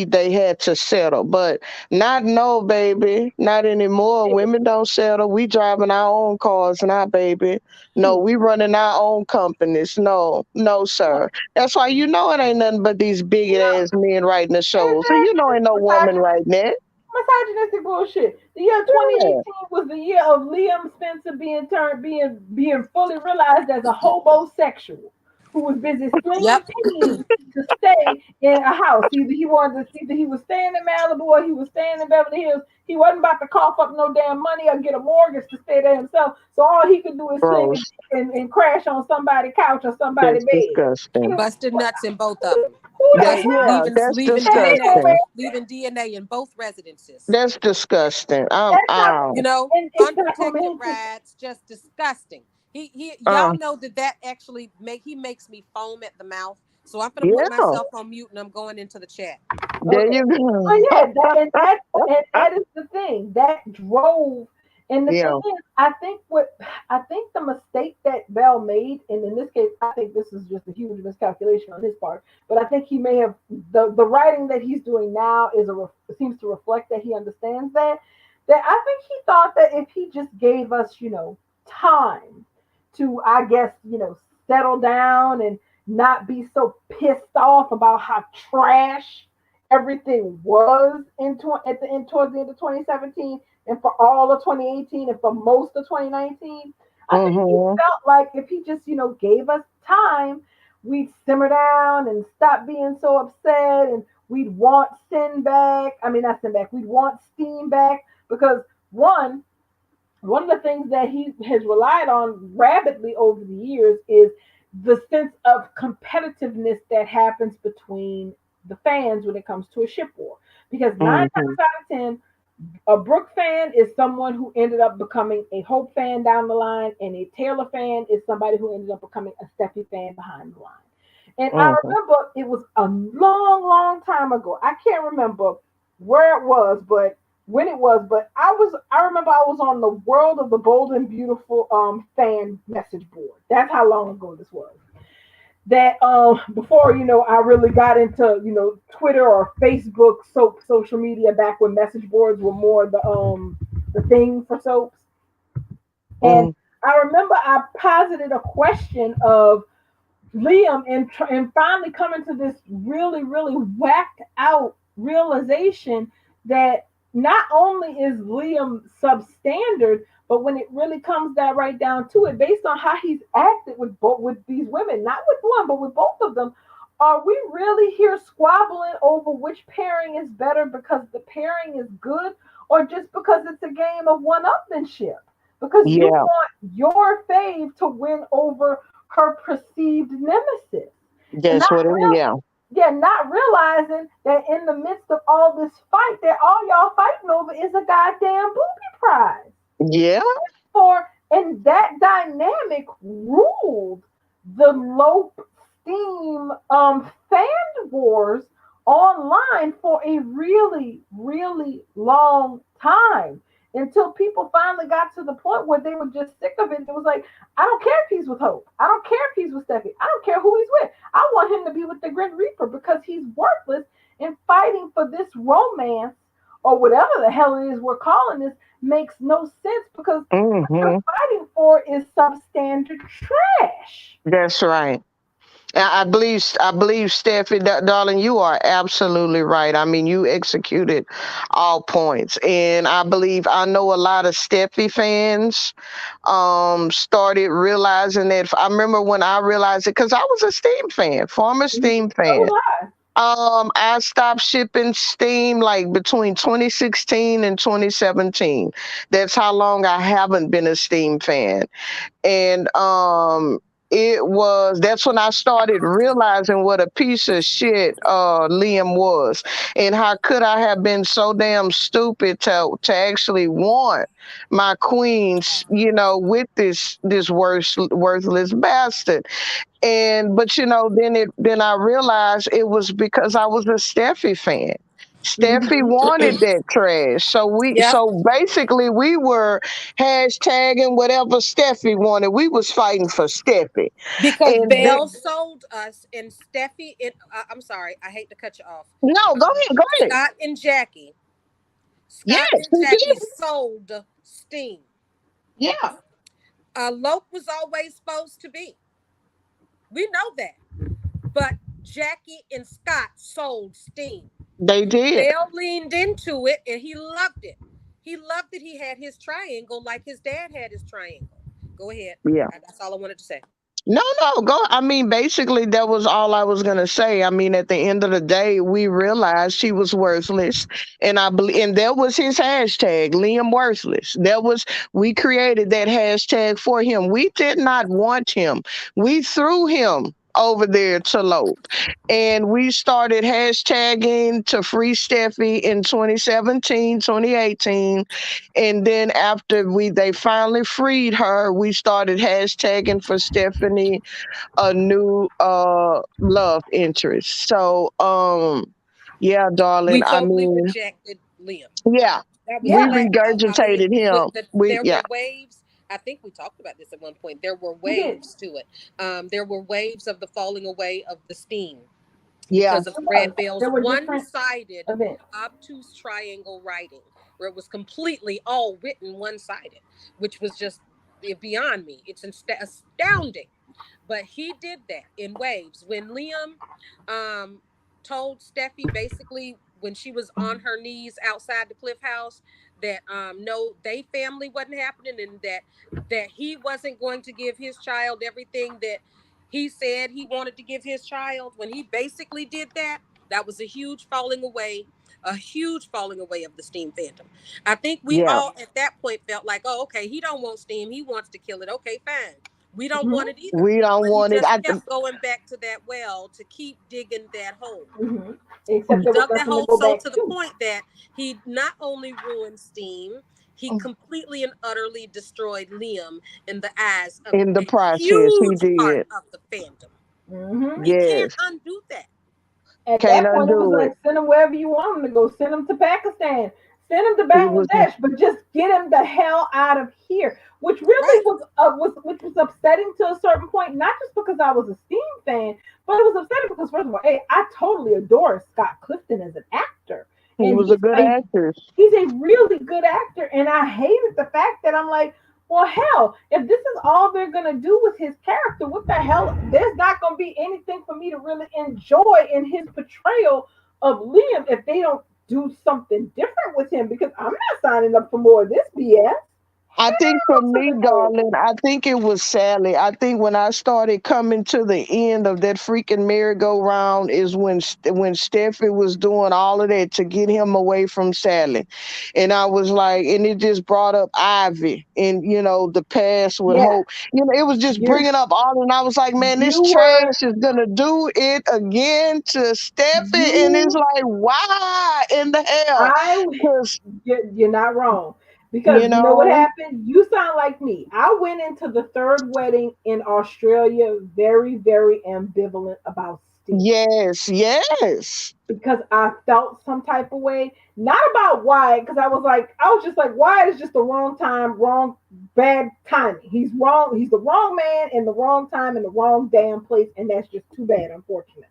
they had to settle, but not no, baby, not anymore. Women don't settle. We driving our own cars now, baby. No, shoot. we running our own companies. No, no, sir. That's why you know it ain't nothing but these bigot ass men writing the shows. So you know Exactly. ain't no woman writing that. Misogynistic bullshit. The year Yeah. 2018 was the year of Liam Spencer being fully realized as a hobosexual who was busy slinging Yep. pennies to stay in a house. Either he was staying in Malibu or he was staying in Beverly Hills. He wasn't about to cough up no damn money or get a mortgage to stay there himself. So all he could do is sling Gross. and crash on somebody's couch or somebody's That's bed. disgusting. Busted nuts in both of them. Who the That hell? yeah, Leaving that's leaving And they gonna DNA, disgusting. leaving DNA in both residences. That's disgusting. that's not You Out. know, and it's not unprotected romantic. rides, just disgusting. He Uh, y'all know that actually makes me foam at the mouth. So I'm gonna put yeah. myself on mute and I'm going into the chat. There Okay. you Oh go. yeah, that is the thing that drove. And the thing Yeah. is, I think the mistake that Bell made, and in this case, I think this is just a huge miscalculation on his part. But I think he may have the writing that he's doing now seems to reflect that he understands that. That I think he thought that if he just gave us, time to, I guess, settle down and not be so pissed off about how trash everything was towards the end of 2017 and for all of 2018 and for most of 2019. I think he Hmm. felt like if he just, gave us time, we'd simmer down and stop being so upset and we'd want sin back. I mean, not sin back, we'd want steam back because one of the things that he has relied on rapidly over the years is the sense of competitiveness that happens between the fans when it comes to a ship war. Because nine Hmm. times out of 10, a Brooke fan is someone who ended up becoming a Hope fan down the line, and a Taylor fan is somebody who ended up becoming a Steffi fan behind the line. And I Hmm. remember it was a long, long time ago. I can't remember where it was, but when it was, but I remember I was on the World of the Bold and Beautiful fan message board. That's how long ago this was. That before I really got into Twitter or Facebook social media back when message boards were more the thing for soaps. And Hmm. I remember I posited a question of Liam and finally coming to this really, really whacked out realization that not only is Liam substandard, but when it really comes that right down to it, based on how he's acted with these women, not with one, but with both of them, are we really here squabbling over which pairing is better because the pairing is good, or just because it's a game of one-upmanship? Because you Yeah. want your fave to win over her perceived nemesis. And That's not what it is. really, Yeah. Yeah, not realizing that in the midst of all this fight, that all y'all fighting over is a goddamn booby prize. Yeah. For and that dynamic ruled the Lope Steam fan wars online for a really, really long time until people finally got to the point where they were just sick of it. It was like, I don't care if he's with Hope. I don't care if he's with Steffi. I don't care who he's with. I want him to be with the Grim Reaper because he's worthless and fighting for this romance or whatever the hell it is we're calling this makes no sense because what Hmm. you're fighting for is substandard trash. That's right. I believe, Steffi, darling, you are absolutely right. I mean, you executed all points, and I know a lot of Steffi fans started realizing that. I remember when I realized it because I was a Steam fan, former Steam So fan. was I. I stopped shipping Steam like between 2016 and 2017. That's how long I haven't been a Steam fan. And that's when I started realizing what a piece of shit Liam was. And how could I have been so damn stupid to actually want my queens, with this worthless bastard. And but then I realized it was because I was a Steffi fan. Steffi Mhm. wanted that trash. Yep. So basically we were hashtagging whatever Steffi wanted. We was fighting for Steffi. Because And Belle then, sold us and Steffi. I'm sorry, I hate to cut you off. no, go ahead, go ahead. Scott and Jackie. Yes, Scott and we Jackie did. sold Steam. Yeah, Lope was always supposed to be. We know that. But Jackie and Scott sold Steam. they did. Belle leaned into it and he loved it. He loved that he had his triangle like his dad had his triangle. Go ahead. Yeah. That's all I wanted to say. No, go. I mean, basically, that was all I was gonna say. I mean, at the end of the day, we realized she was worthless, and I believe, and that was his hashtag, Liam Worthless. We created that hashtag for him. We did not want him. We threw him over there to Lope, and we started hashtagging to free Steffi in 2017, 2018, and then after they finally freed her, we started hashtagging for Stephanie a new love interest. So yeah, darling. We I totally mean, rejected Liam. yeah, That was we Yeah. flat out. I mean, regurgitated him. there Yeah, were waves. I think we talked about this at one point. There were We did. waves to it. There were waves of the falling away of the steam yeah, because of There Red was. Bell's There were different one-sided, events. obtuse triangle writing, where it was completely all written one-sided, which was just beyond me. It's astounding. But he did that in waves. When Liam um, told Steffi basically when she was on her knees outside the Cliff House that no, they family wasn't happening and that he wasn't going to give his child everything that he said he wanted to give his child. When he basically did that, that was a huge falling away of the Steam fandom. I think we yeah. all at that point felt like, oh, okay, he don't want Steam, he wants to kill it. Okay, fine. We don't Hmm. want it either. We don't But he want it. just kept going back to that well to keep digging that hole. Hmm. Except He there was dug that nothing to hole go so back to the to. point that he not only ruined Steam, he completely and utterly destroyed Liam in the eyes of In the a process, he huge part did. of the fandom. Hmm. He can't Yes, undo that. At can't that point, it was undo it. like send him wherever you want him to go. Send him to Pakistan. Send him to He was. Bangladesh, but just get him the hell out of here. Which really Right. was upsetting to a certain point. Not just because I was a Steam fan, but it was upsetting because first of all, hey, I totally adore Scott Clifton as an actor, He and was a good actor. he's a really good actor. And I hated the fact that I'm like, well, hell, if this is all they're gonna do with his character, what the hell? There's not gonna be anything for me to really enjoy in his portrayal of Liam if they don't do something different with him because I'm not signing up for more of this BS. I think for To me, the no. darling, I think it was Sally. I think when I started coming to the end of that freaking merry-go-round is when Steffi was doing all of that to get him away from Sally, and I was like, and it just brought up Ivy and the past with Yeah, Hope. It was just you bringing up all, and I was like, man, this you were trash is gonna do it again to Steffi, and it's you like, why in the hell? I Because you're not wrong. Because you you know what know. happened? You sound like me. I went into the third wedding in Australia very, very ambivalent about Steve Yes, yes. because I felt some type of way. Not about why, because I was just like, why is just the wrong time, wrong, bad timing. He's wrong. He's the wrong man in the wrong time in the wrong damn place, and that's just too bad, unfortunately.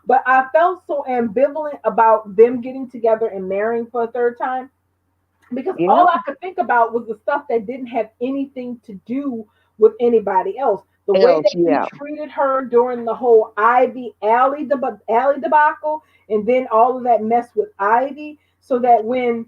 But I felt so ambivalent about them getting together and marrying for a third time because Yeah, all I could think about was the stuff that didn't have anything to do with anybody else. The way else, that he yeah. treated her during the whole Alley debacle, and then all of that mess with Ivy, so that when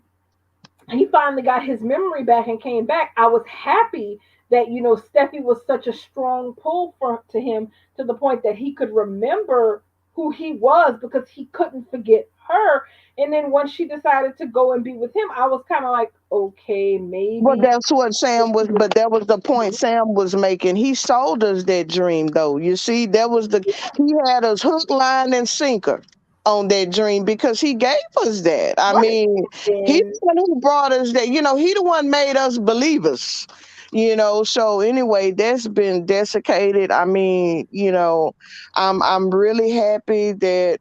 he finally got his memory back and came back, I was happy that Steffi was such a strong pull to him to the point that he could remember who he was because he couldn't forget her. And then once she decided to go and be with him, I was kind of like, okay, Well, maybe. that's what Sam was, but that was the point Sam was making. He sold us that dream, though. You see, he had us hook, line, and sinker on that dream because he gave us that. I Right. mean, he's And the one who brought us that. He the one made us believers. So anyway, that's been desiccated. I mean, I'm really happy that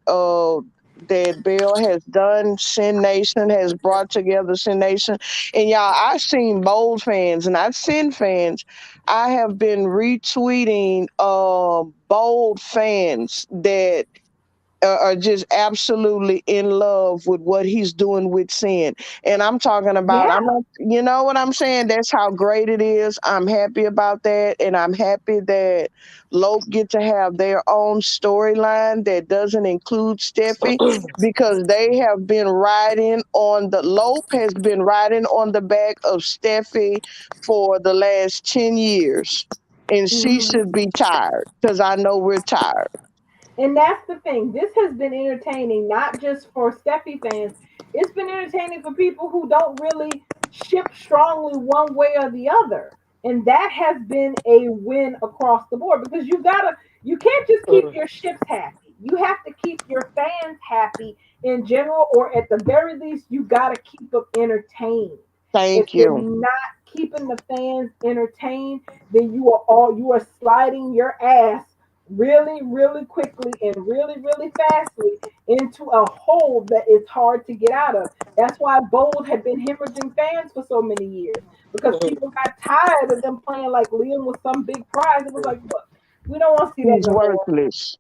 Bill has done. Sin Nation has brought together Sin Nation. And y'all, I've seen Bold fans and I've seen fans. I have been retweeting Bold fans that are just absolutely in love with what he's doing with sin. And I'm talking about, yeah, I'm not, you know what I'm saying? That's how great it is. I'm happy about that. And I'm happy that Lope get to have their own storyline that doesn't include Steffi because they have been Lope has been riding on the back of Steffi for the last 10 years. And she mhm. should be tired because I know we're tired. And that's the thing. This has been entertaining, not just for Steffi fans. It's been entertaining for people who don't really ship strongly one way or the other. And that has been a win across the board because you can't just keep your ships happy. You have to keep your fans happy in general, or at the very least, you gotta keep them entertained. If Thank you're you. not keeping the fans entertained, then you are sliding your ass really, really quickly and really, really fastly into a hole that is hard to get out of. That's why Bold had been hemorrhaging fans for so many years because people got tired of them playing like Liam was some big prize. It was like, look, we don't want to see that He's no more. worthless.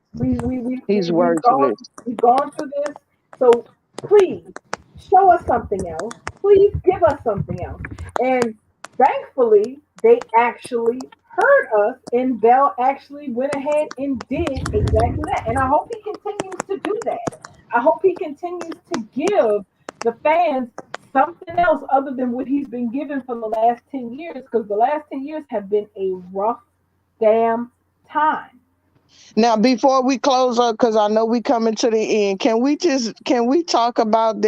He's We've worthless. gone through this. So please show us something else. Please give us something else. And thankfully, they actually heard us, and Bell actually went ahead and did exactly that. And I hope he continues to do that. I hope he continues to give the fans something else other than what he's been given for the last 10 years, because the last 10 years have been a rough damn time. Now, before we close up, because I know we coming to the end, can we talk about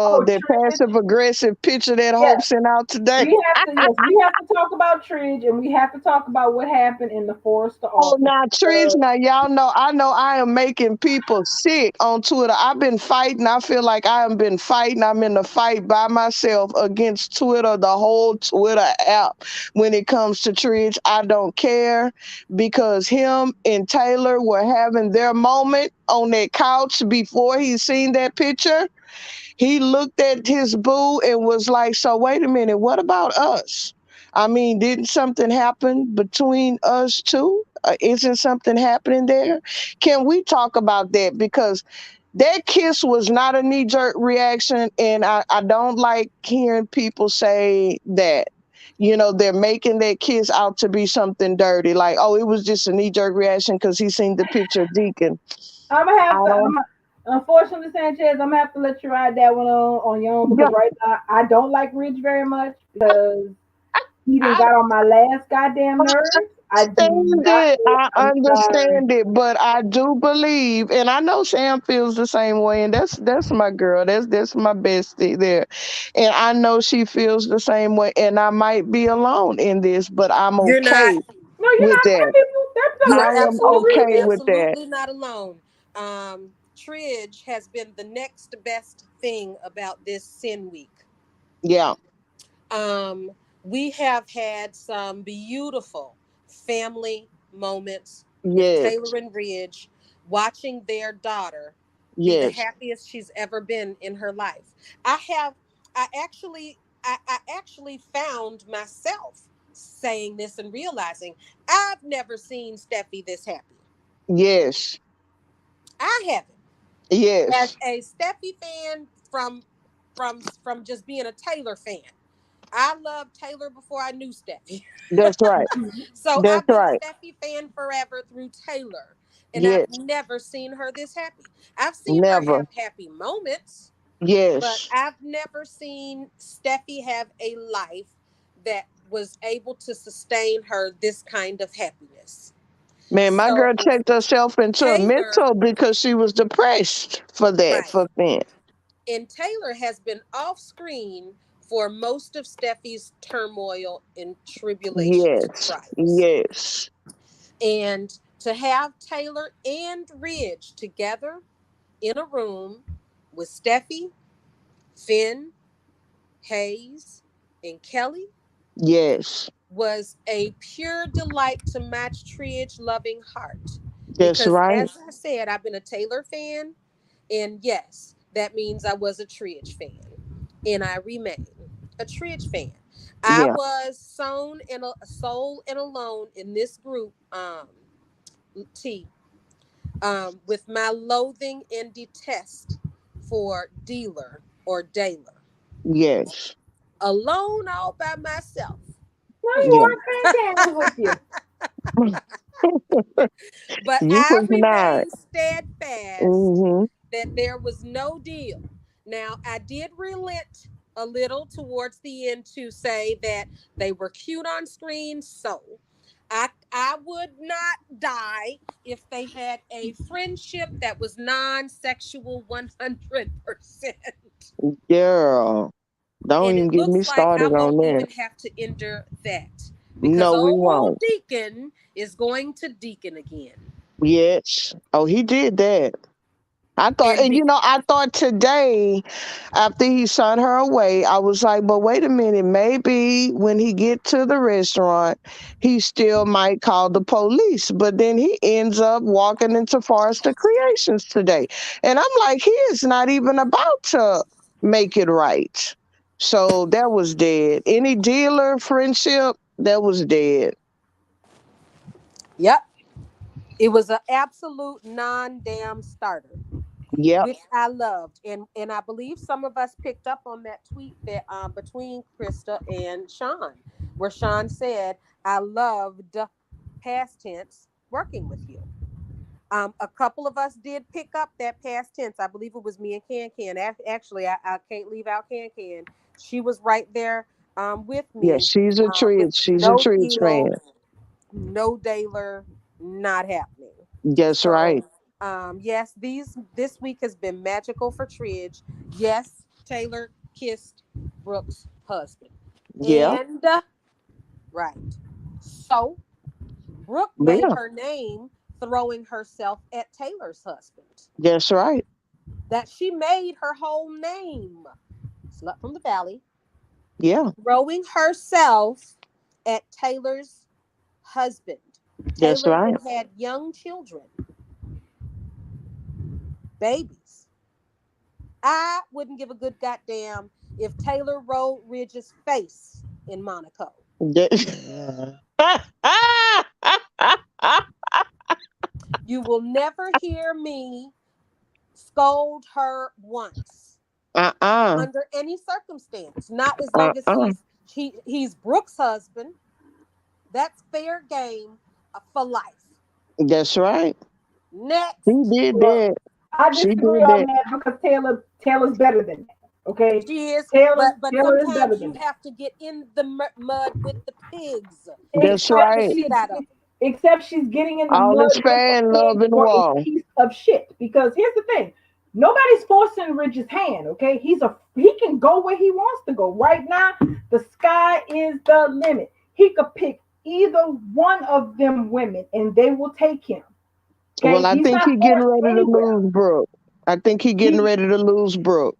Oh, that passive Tridge. aggressive picture that Yes. Hope sent out today? We have to talk about Tridge, and we have to talk about what happened in the Forrester Oh, office. now, Trish, now y'all know I am making people sick on Twitter. I've been fighting. I feel like I have been fighting. I'm in the fight by myself against Twitter, the whole Twitter app. When it comes to Trish, I don't care because him and Taylor were having their moment on that couch before he seen that picture. He looked at his boo and was like, so wait a minute, what about us? I mean, didn't something happen between us two? Isn't something happening there? Can we talk about that? Because that kiss was not a knee jerk reaction. And I don't like hearing people say that. They're making that kiss out to be something dirty. Like, oh, it was just a knee jerk reaction because he seen the picture of Deacon. I'm gonna I have to. don't. Unfortunately, Sanchez, I'm gonna have to let you ride that one on your own because right now I don't like Ridge very much because He done got on my last goddamn nerves. I do understand not. it. I I'm sorry. understand it, but I do believe, and I know Sam feels the same way, and that's my girl. That's my bestie there, and I know she feels the same way. And I might be alone in this, but I'm You're not. okay No, you're with not. Some that. people, You are I some am people agree okay with with that. absolutely not alone. Tridge has been the next best thing about this Sin Week. Yeah. Um, we have had some beautiful family moments with Yes. Taylor and Ridge, watching their daughter be the Yes. happiest she's ever been in her life. I have, I actually, I actually found myself saying this and realizing I've never seen Steffi this happy. Yes. I haven't. As Yes. a Steffi fan from just being a Taylor fan. I loved Taylor before I knew Steffi. That's right. you. So That's I've been a right. Steffi fan forever through Taylor. And I've Yes. never seen her this happy. I've seen her Never. have happy moments, but Yes. I've never seen Steffi have a life that was able to sustain her this kind of happiness. Man, my So girl checked herself into a Taylor, mental because she was depressed for that, right. for Finn. And Taylor has been off screen for most of Steffi's turmoil and tribulations and Yes. trials. Yes. And to have Taylor and Ridge together in a room with Steffi, Finn, Hayes, and Kelly Yes. was a pure delight to match Tridge's loving heart. That's Because right. as I said, I've been a Taylor fan, and yes, that means I was a Tridge fan. And I remain a Tridge fan. I Yeah. was soul and alone in this group, T, with my loathing and detest for Dealer or Daler. Yes. Alone all by myself. No, you Yeah. aren't. Pam Pam was with you. But You I was not. remain steadfast Mm-hmm. that there was no deal. Now, I did relent a little towards the end to say that they were cute on screen, so I would not die if they had a friendship that was non-sexual 100%. Girl. Don't And even it get me looks like I started on won't that. even have to endure that because No, we old won't. Deacon is going to Deacon again. Yes. Oh, he did that. I thought, And and be, I thought today, after he sent her away, I was like, but wait a minute, maybe when he get to the restaurant, he still might call the police. But then he ends up walking into Forrester Creations today. And I'm like, he is not even about to make it right. So that was dead. Any dealer friendship, that was dead. yep, it was an absolute non-damn starter, Yep. which I loved, and I believe some of us picked up on that tweet that between Krista and Sean, where Sean said, "I loved past tense working with you." A couple of us did pick up that past tense. I believe it was me and Can Can. Actually, I can't leave out Can Can. She was right there with Yeah, me she's a with treat. She's a no treat fan. deal, no Daler, not happening. That's right. So, yes, this week has been magical for Tridge. Yes, Taylor kissed Brooke's husband, Yeah. and right. So Brooke made Yeah. her name throwing herself at Taylor's husband. That's right. That she made her whole name. Slut from the Valley, Yeah. throwing herself at Taylor's husband. That's Taylor right. had young children, babies. I wouldn't give a good goddamn if Taylor rode Ridge's face in Monaco. That- You will never hear me scold her once uh-uh. under any circumstance. Not as long as Uh-uh. he's Brooke's husband. That's fair game for life. That's right. She Next. did Well, that. I She disagree did on that. that because Taylor's better than that. Okay, She is, but Taylor is better sometimes you than that. have to get in the mud with the pigs to That's scrape the Except right. shit she's out of them. except she's getting in the All mud this with the fair and love pigs and for a war. piece of shit. Because here's the thing. Nobody's forcing Ridge's hand, okay? He can go where he wants to go. Right now, the sky is the limit. He could pick either one of them women and they will take him. Well, Okay? I He's think not he getting forced ready to anywhere. lose Brooke. I think he getting He ready to lose Brooke.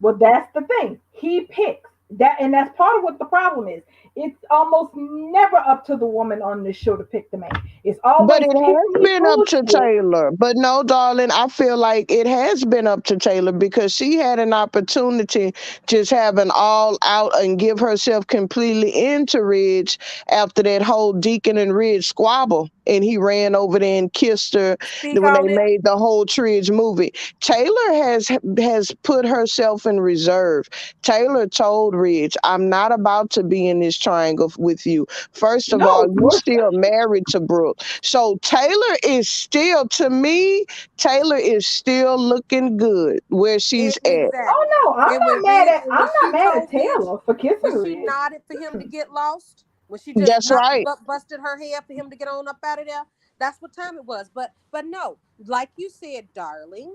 Well, that's the thing. He picks that, and that's part of what the problem is. It's almost never up to the woman on this show to pick the man. It's But always it pick has me been up to bullshit. Taylor. But no, darling, I feel like it has been up to Taylor because she had an opportunity just have an all out and give herself completely into Ridge after that whole Deacon and Ridge squabble. And he ran over there and kissed her Speak when they on it. made the whole Tridge movie. Taylor has put herself in reserve. Taylor told Ridge, I'm not about to be in this triangle with you. First of all, No, you most still married to Brooke. So Taylor is still, to me, Taylor is still looking good where she's at. oh Exactly. no, And when I'm not she mad at told Ridge, Taylor for when kissing she Ridge. nodded for him to get lost, when she just That's not right. busted her head for him to get on up out of there, that's what time it was. But no, like you said, darling,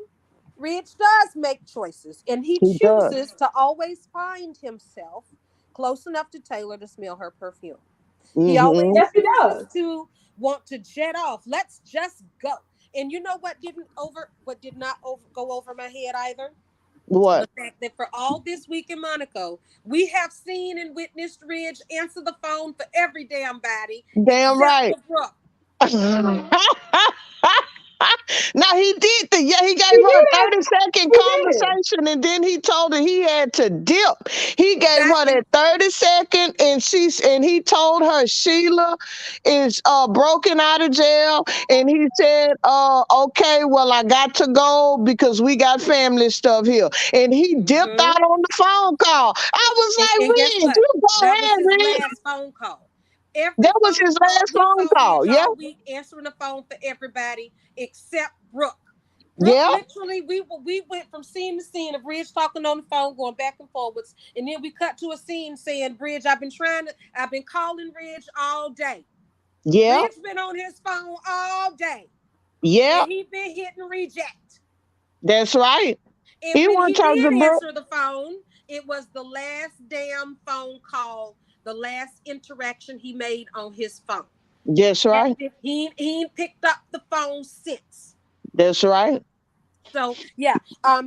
Ridge does make choices, and he He does. chooses to always find himself close enough to Taylor to smell her perfume. He always Hmm. Yes, he chooses does. to want to jet off. Let's just go. And you know what did not go over my head either? The What? fact that for all this week in Monaco, we have seen and witnessed Ridge answer the phone for every damn body Damn except right. for Brooke. Now he did yeah, he He gave her a did it. 30-second He did. conversation and then he told her he had to dip. He gave That her and that 30-second and he told her Sheila is broken out of jail and he said, okay, well I got to go because we got family stuff here. And he dipped hmm out on the phone call. I was like, and guess Ridge, what? you go That was ahead, his Ridge. last phone call. Every That was phone his call last he phone saw call. Ridge Yeah. all week, answering the phone for everybody except Brooke. Brooke, Yeah. literally, we went from scene to scene of Bridge talking on the phone, going back and forwards, and then we cut to a scene saying, "Bridge, I've been calling Ridge all day. Yeah. Ridge been on his phone all day, Yeah. and he been hitting reject. That's right. And He when want he to talk to did Brooke. answer the phone, it was the last damn phone call, the last interaction he made on his phone. That's right. He ain't picked up the phone since." That's right. So yeah,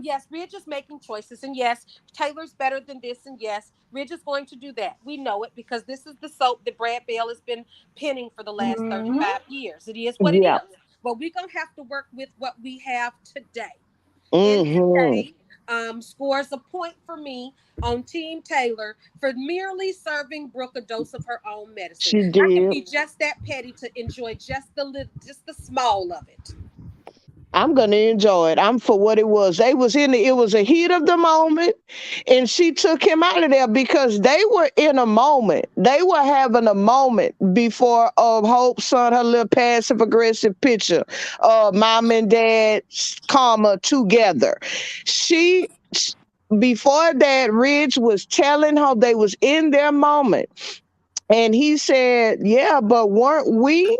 yes, Ridge is making choices, and yes, Taylor's better than this, and yes, Ridge is going to do that. We know it because this is the soap that Brad Bell has been penning for the last Hmm. 35 years. It is what it Yeah. is. But we're gonna have to work with what we have today. And Mm-hmm. today scores a point for me on Team Taylor for merely serving Brooke a dose of her own medicine. She I can did. be just that petty to enjoy just the little, just the small of it. I'm gonna enjoy it. I'm for what it was. They was it was a heat of the moment, and she took him out of there because they were in a moment. They were having a moment before Hope sent her little passive aggressive picture of mom and dad, comma, together. She before that, Ridge was telling her they was in their moment. And he said, yeah, but weren't we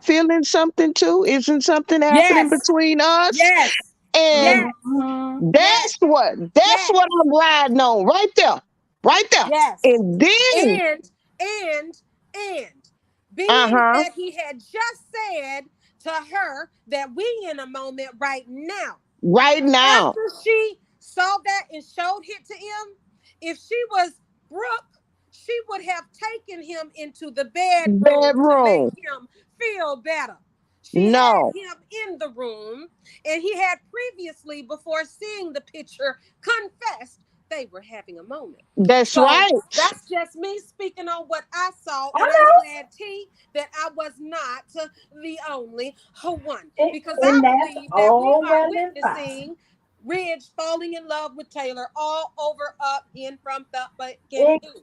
feeling something too? Isn't something happening Yes, between us? yes, And yes, Hmm. yes, that's yes, what I'm riding on right there. Right there. yes. And then, And and and being uh-huh, that he had just said to her that we in a moment right now. right now, After she saw that and showed it to him, if she was Brooke, she would have taken him into the bedroom to make bedroom. him feel better. She had No, him in the room, and he had previously, before seeing the picture, confessed they were having a moment. that's So right. that's just me speaking on what I saw, I and I'm know. glad T that I was not the only one And, because I and that's believe that we all are well and fine. witnessing Ridge falling in love with Taylor all over up in from the And, beginning.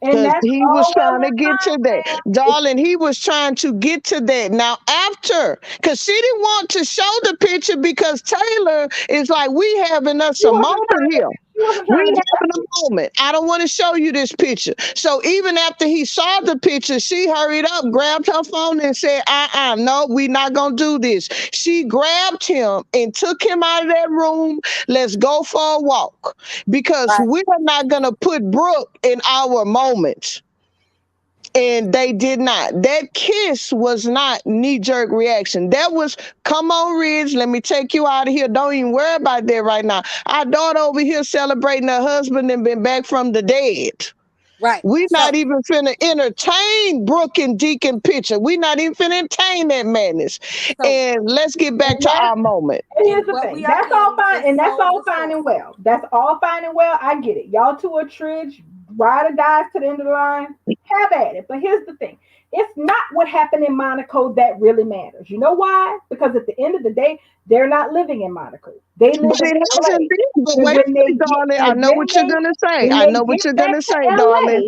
and Because that's he was all well trying to and get to fine, that. ma'am. It's Darling, he was trying to get to that. Now, after, because she didn't want to show the picture because Taylor is like, we having us She a wasn't moment here. she wasn't We trying to be having a moment. I don't want to show you this picture. So even after he saw the picture, she hurried up, grabbed her phone and said, no, we not going to do this. She grabbed him and took him out of that room. Let's go for a walk because Right. we're not going to put Brooke in our moments. And they did not. That kiss was not knee-jerk reaction. That was, come on, Ridge, let me take you out of here. Don't even worry about that right now. Our daughter over here celebrating her husband and been back from the dead. Right. We So not even finna entertain Brooke and Deacon picture. We not even finna entertain that madness. so And let's get back And to that our moment. and here's and the what thing. we are That's all getting fine, is and that's full all fine and disclosure. well. That's all fine and well. I get it. Y'all two are Tridge, ride or dies to the end of the line. Have at it. But here's the thing. It's not what happened in Monaco that really matters. You know why? Because at the end of the day, they're not living in Monaco. They live But in it hasn't LA. been. But And wait when a they minute, get darling. I and know what you're gonna say. when I they know what get you're back gonna to say, darling.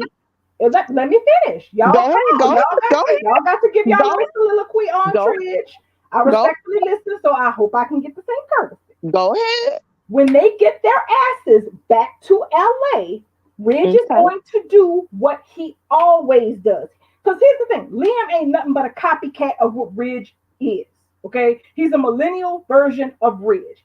LA, let me finish. Go Y'all ahead, come go on. ahead, go Y'all got to give y'all ahead, little soliloquy on go, Tridge. I go, respectfully listen, so I hope I can get the same courtesy. go ahead. When they get their asses back to LA, Ridge is Okay. going to do what he always does. Because here's the thing, Liam ain't nothing but a copycat of what Ridge is. Okay? He's a millennial version of Ridge.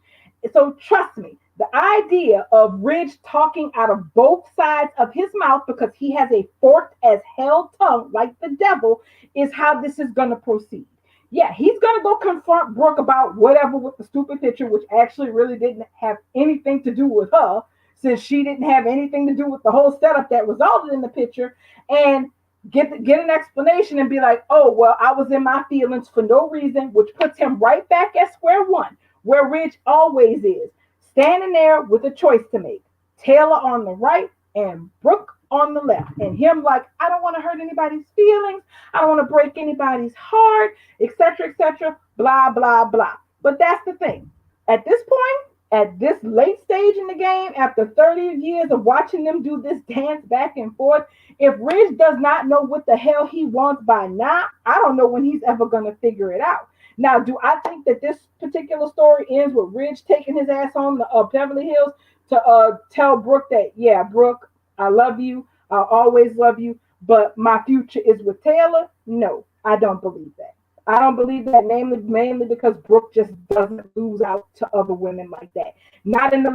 So trust me, the idea of Ridge talking out of both sides of his mouth because he has a forked as hell tongue like the devil is how this is going to proceed. Yeah, he's gonna go confront Brooke about whatever with the stupid picture, which actually really didn't have anything to do with her, since she didn't have anything to do with the whole setup that resulted in the picture, and get an explanation and be like, oh well, I was in my feelings for no reason, which puts him right back at square one, where Ridge always is, standing there with a choice to make. Taylor on the right and Brooke on the left, and him like, I don't want to hurt anybody's feelings, I don't want to break anybody's heart, etc., blah, blah, blah. But that's the thing. At this point, at this late stage in the game, after 30 years of watching them do this dance back and forth, if Ridge does not know what the hell he wants by now, I don't know when he's ever going to figure it out. Now, do I think that this particular story ends with Ridge taking his ass home to Beverly Hills to tell Brooke that, yeah, Brooke, I love you, I'll always love you, but my future is with Taylor? No, I don't believe that. I don't believe that mainly because Brooke just doesn't lose out to other women like that. Not in the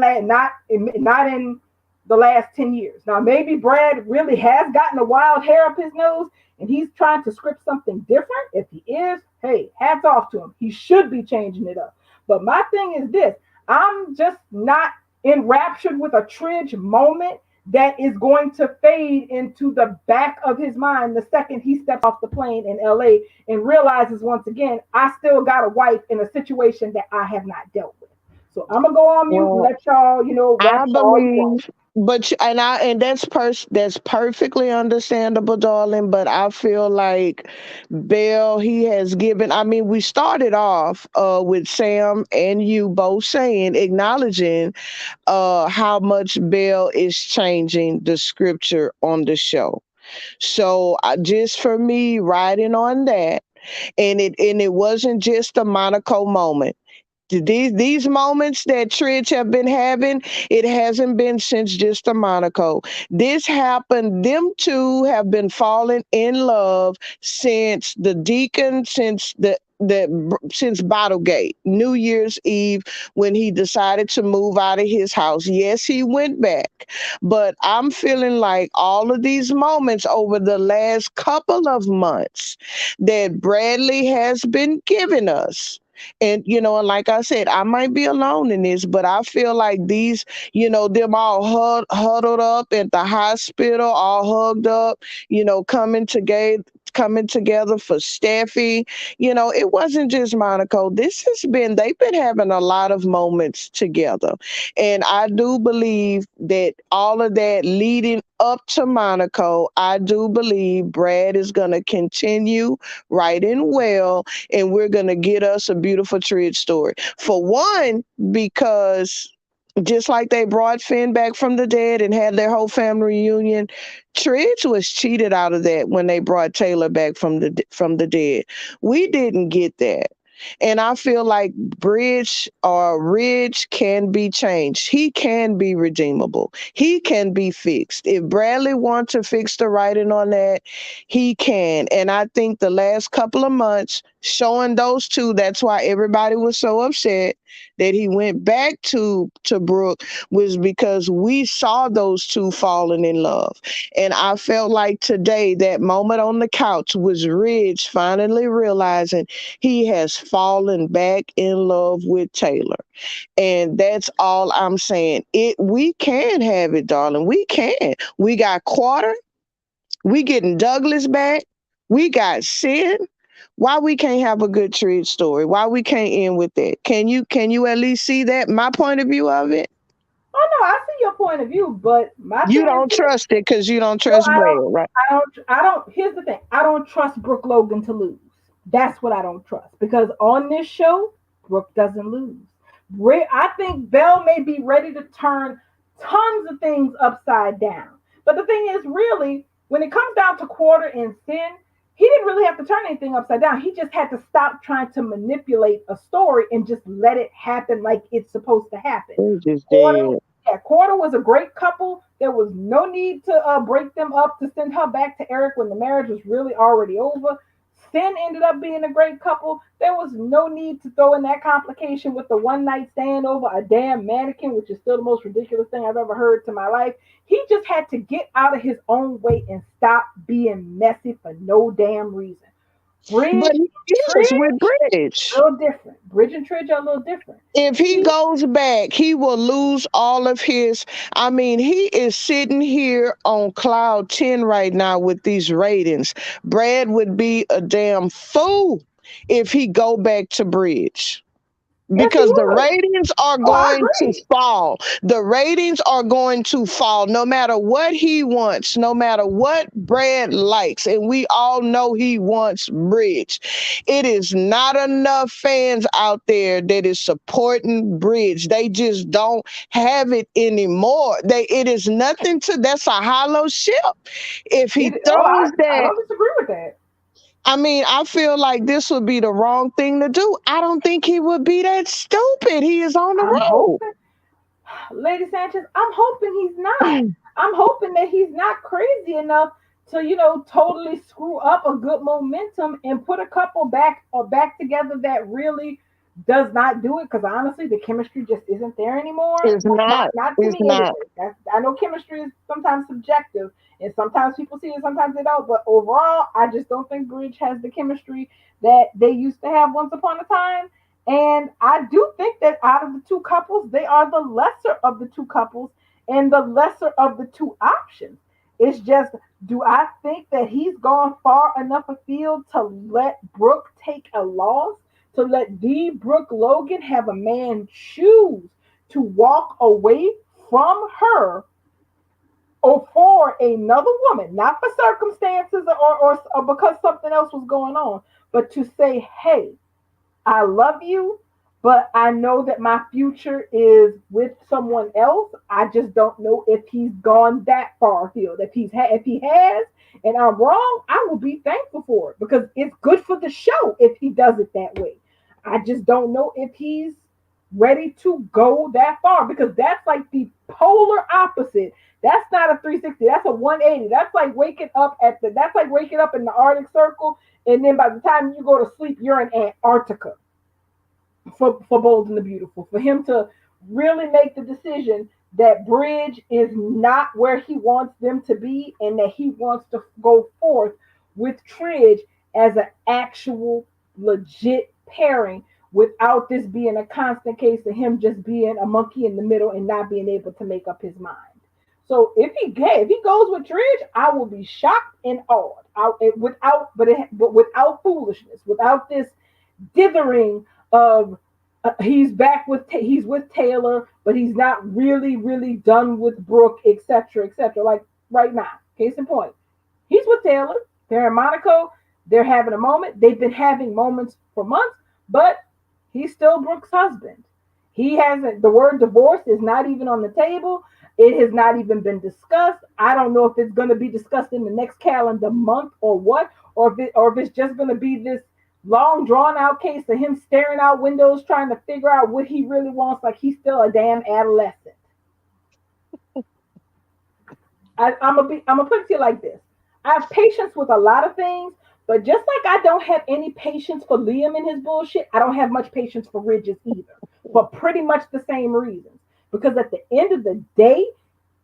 last 10 years. Now maybe Brad really has gotten a wild hair up his nose and he's trying to script something different. If he is, hey, hats off to him. He should be changing it up. But my thing is this, I'm just not enraptured with a Tridge moment that is going to fade into the back of his mind the second he steps off the plane in LA and realizes once again, I still got a wife in a situation that I have not dealt with. So I'm gonna go on mute and Well, let y'all, I rap all you want. believe, but that's perfectly understandable, darling. But I feel like Bell, he has given. I mean, we started off with Sam and you both saying, acknowledging how much Bell is changing the scripture on the show. So just for me, riding on that, and it wasn't just a Monaco moment. These moments that Tridge have been having, it hasn't been since just a Monaco. This happened. Them two have been falling in love since the Deacon, since Bottlegate, New Year's Eve, when he decided to move out of his house. Yes, he went back, but I'm feeling like all of these moments over the last couple of months that Bradley has been giving us. And and like I said, I might be alone in this, but I feel like these, them all huddled up at the hospital, all hugged up, coming together for Steffi. It wasn't just Monaco. They've been having a lot of moments together. And I do believe that all of that leading up to Monaco, I do believe Brad is going to continue writing well, and we're going to get us a beautiful Tridge story. For one, because Just like they brought Finn back from the dead and had their whole family reunion, Tridge was cheated out of that when they brought Taylor back from the dead. We didn't get that. And I feel like Bridge or Ridge can be changed. He can be redeemable. He can be fixed. If Bradley wants to fix the writing on that, he can. And I think the last couple of months showing those two, that's why everybody was so upset that he went back to Brooke, was because we saw those two falling in love. And I felt like today that moment on the couch was Ridge finally realizing he has fallen back in love with Taylor. And that's all I'm saying. We can have it, darling. We can. We got Quarter. We getting Douglas back. We got Sin. Why we can't have a good Tridge story? Why we can't end with that? Can you at least see that? My point of view of it? Oh no, I see your point of view, but my You thing is don't this. trust it because you don't No, trust Brad, right? I don't. Here's the thing. I don't trust Brooke Logan to lose. That's what I don't trust because on this show, Brooke doesn't lose. I think Belle may be ready to turn tons of things upside down. But the thing is, really, when it comes down to Quarter and Sin, he didn't really have to turn anything upside down. He just had to stop trying to manipulate a story and just let it happen like it's supposed to happen. They just Quarter, did. yeah, Quarter was a great couple. There was no need to break them up to send her back to Eric when the marriage was really already over. Sin ended up being a great couple. There was no need to throw in that complication with the one night stand over a damn mannequin, which is still the most ridiculous thing I've ever heard to my life. He just had to get out of his own way and stop being messy for no damn reason. But Bridge, he is Tridge, with Bridge. a little different. Bridge and Tridge are a little different. If he He, goes back, he will lose all of his. I mean, he is sitting here on cloud 10 right now with these ratings. Brad would be a damn fool if he go back to Bridge. yes, he Because the would. ratings are Oh, I going to agree. fall. The ratings are going to fall no matter what he wants, no matter what Brad likes. And we all know he wants Bridge. It is not enough fans out there that is supporting Bridge. They just don't have it anymore. It is nothing to, that's a hollow ship. If he throws I that, don't disagree with that. I mean, I feel like this would be the wrong thing to do. I don't think he would be that stupid. He is on the I'm road. hoping, Lady Sanchez, I'm hoping he's not. I'm hoping that he's not crazy enough to, totally screw up a good momentum and put a couple back together that really does not do it. Because honestly, the chemistry just isn't there anymore. It's not. Not to It's me anyway. not. I know chemistry is sometimes subjective, and sometimes people see it, sometimes they don't. But overall, I just don't think Bridge has the chemistry that they used to have once upon a time. And I do think that out of the two couples, they are the lesser of the two couples and the lesser of the two options. It's just, do I think that he's gone far enough afield to let Brooke take a loss, to let D. Brooke Logan have a man choose to walk away from her or for another woman, not for circumstances or because something else was going on, but to say, hey, I love you, but I know that my future is with someone else. I just don't know if he's gone that far afield. If he has, and I'm wrong, I will be thankful for it because it's good for the show if he does it that way. I just don't know if he's ready to go that far because that's like the polar opposite. That's not a 360. That's a 180. That's like waking up in the Arctic Circle, and then by the time you go to sleep, you're in Antarctica. For Bold and the Beautiful, for him to really make the decision that Bridge is not where he wants them to be, and that he wants to go forth with Tridge as an actual legit pairing without this being a constant case of him just being a monkey in the middle and not being able to make up his mind. So if he goes with Tridge, I will be shocked and awed. But without foolishness, without this dithering of he's with Taylor, but he's not really done with Brooke, etc., etc. Like right now, case in point, he's with Taylor. They're in Monaco. They're having a moment. They've been having moments for months, but he's still Brooke's husband. He hasn't. The word divorce is not even on the table. It has not even been discussed. I don't know if it's going to be discussed in the next calendar month or what, or if it's just going to be this long drawn out case of him staring out windows trying to figure out what he really wants, like he's still a damn adolescent. I'm gonna put it to you like this. I have patience with a lot of things, but just like I don't have any patience for Liam and his bullshit, I don't have much patience for Ridges either. For pretty much the same reasons. Because at the end of the day,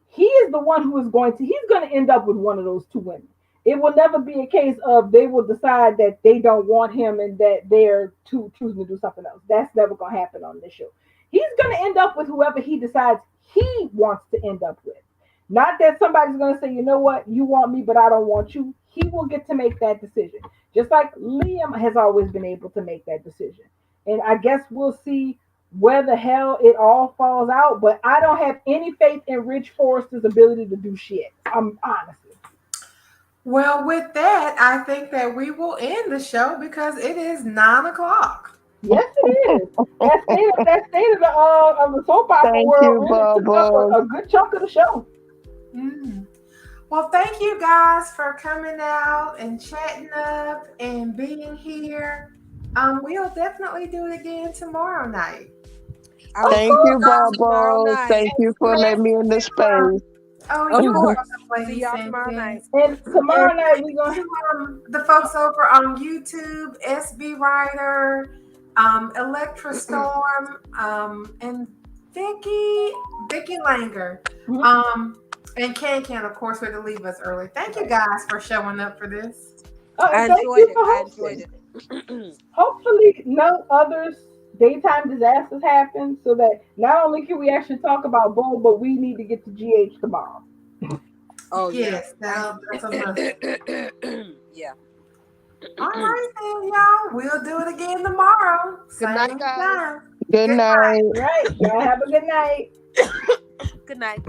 he is the one who is he's going to end up with one of those two women. It will never be a case of they will decide that they don't want him and that they're choosing to do something else. That's never going to happen on this show. He's going to end up with whoever he decides he wants to end up with. Not that somebody's going to say, you know what, you want me, but I don't want you. He will get to make that decision. Just like Liam has always been able to make that decision. And I guess we'll see where the hell it all falls out. But I don't have any faith in Ridge Forrester's ability to do shit. Honestly. Well, with that, I think that we will end the show because it is 9:00. Yes, it is. That state of the soap opera Thank world you, really took up Bubba. a good chunk of the show. Mm. Well, thank you guys for coming out and chatting up and being here. We'll definitely do it again tomorrow night. Thank you, tomorrow Bubba. night. Thank you for letting me in the space. Oh, Of you're course. welcome, See y'all ladies tomorrow and night. gents. And tomorrow night we're going To the folks over on YouTube, SB Writer, Electra Storm, and Vicky Langer, and Can, of course, for to leave us early. Thank you guys for showing up for this. I enjoyed it. Hopefully no other daytime disasters happen so that not only can we actually talk about Bo, but we need to get to GH tomorrow. Oh, yes, that's a must. Yeah. All right, then, y'all. We'll do it again tomorrow. Good night, Same guys. time. Good night. Right. Y'all have a good night. Good night.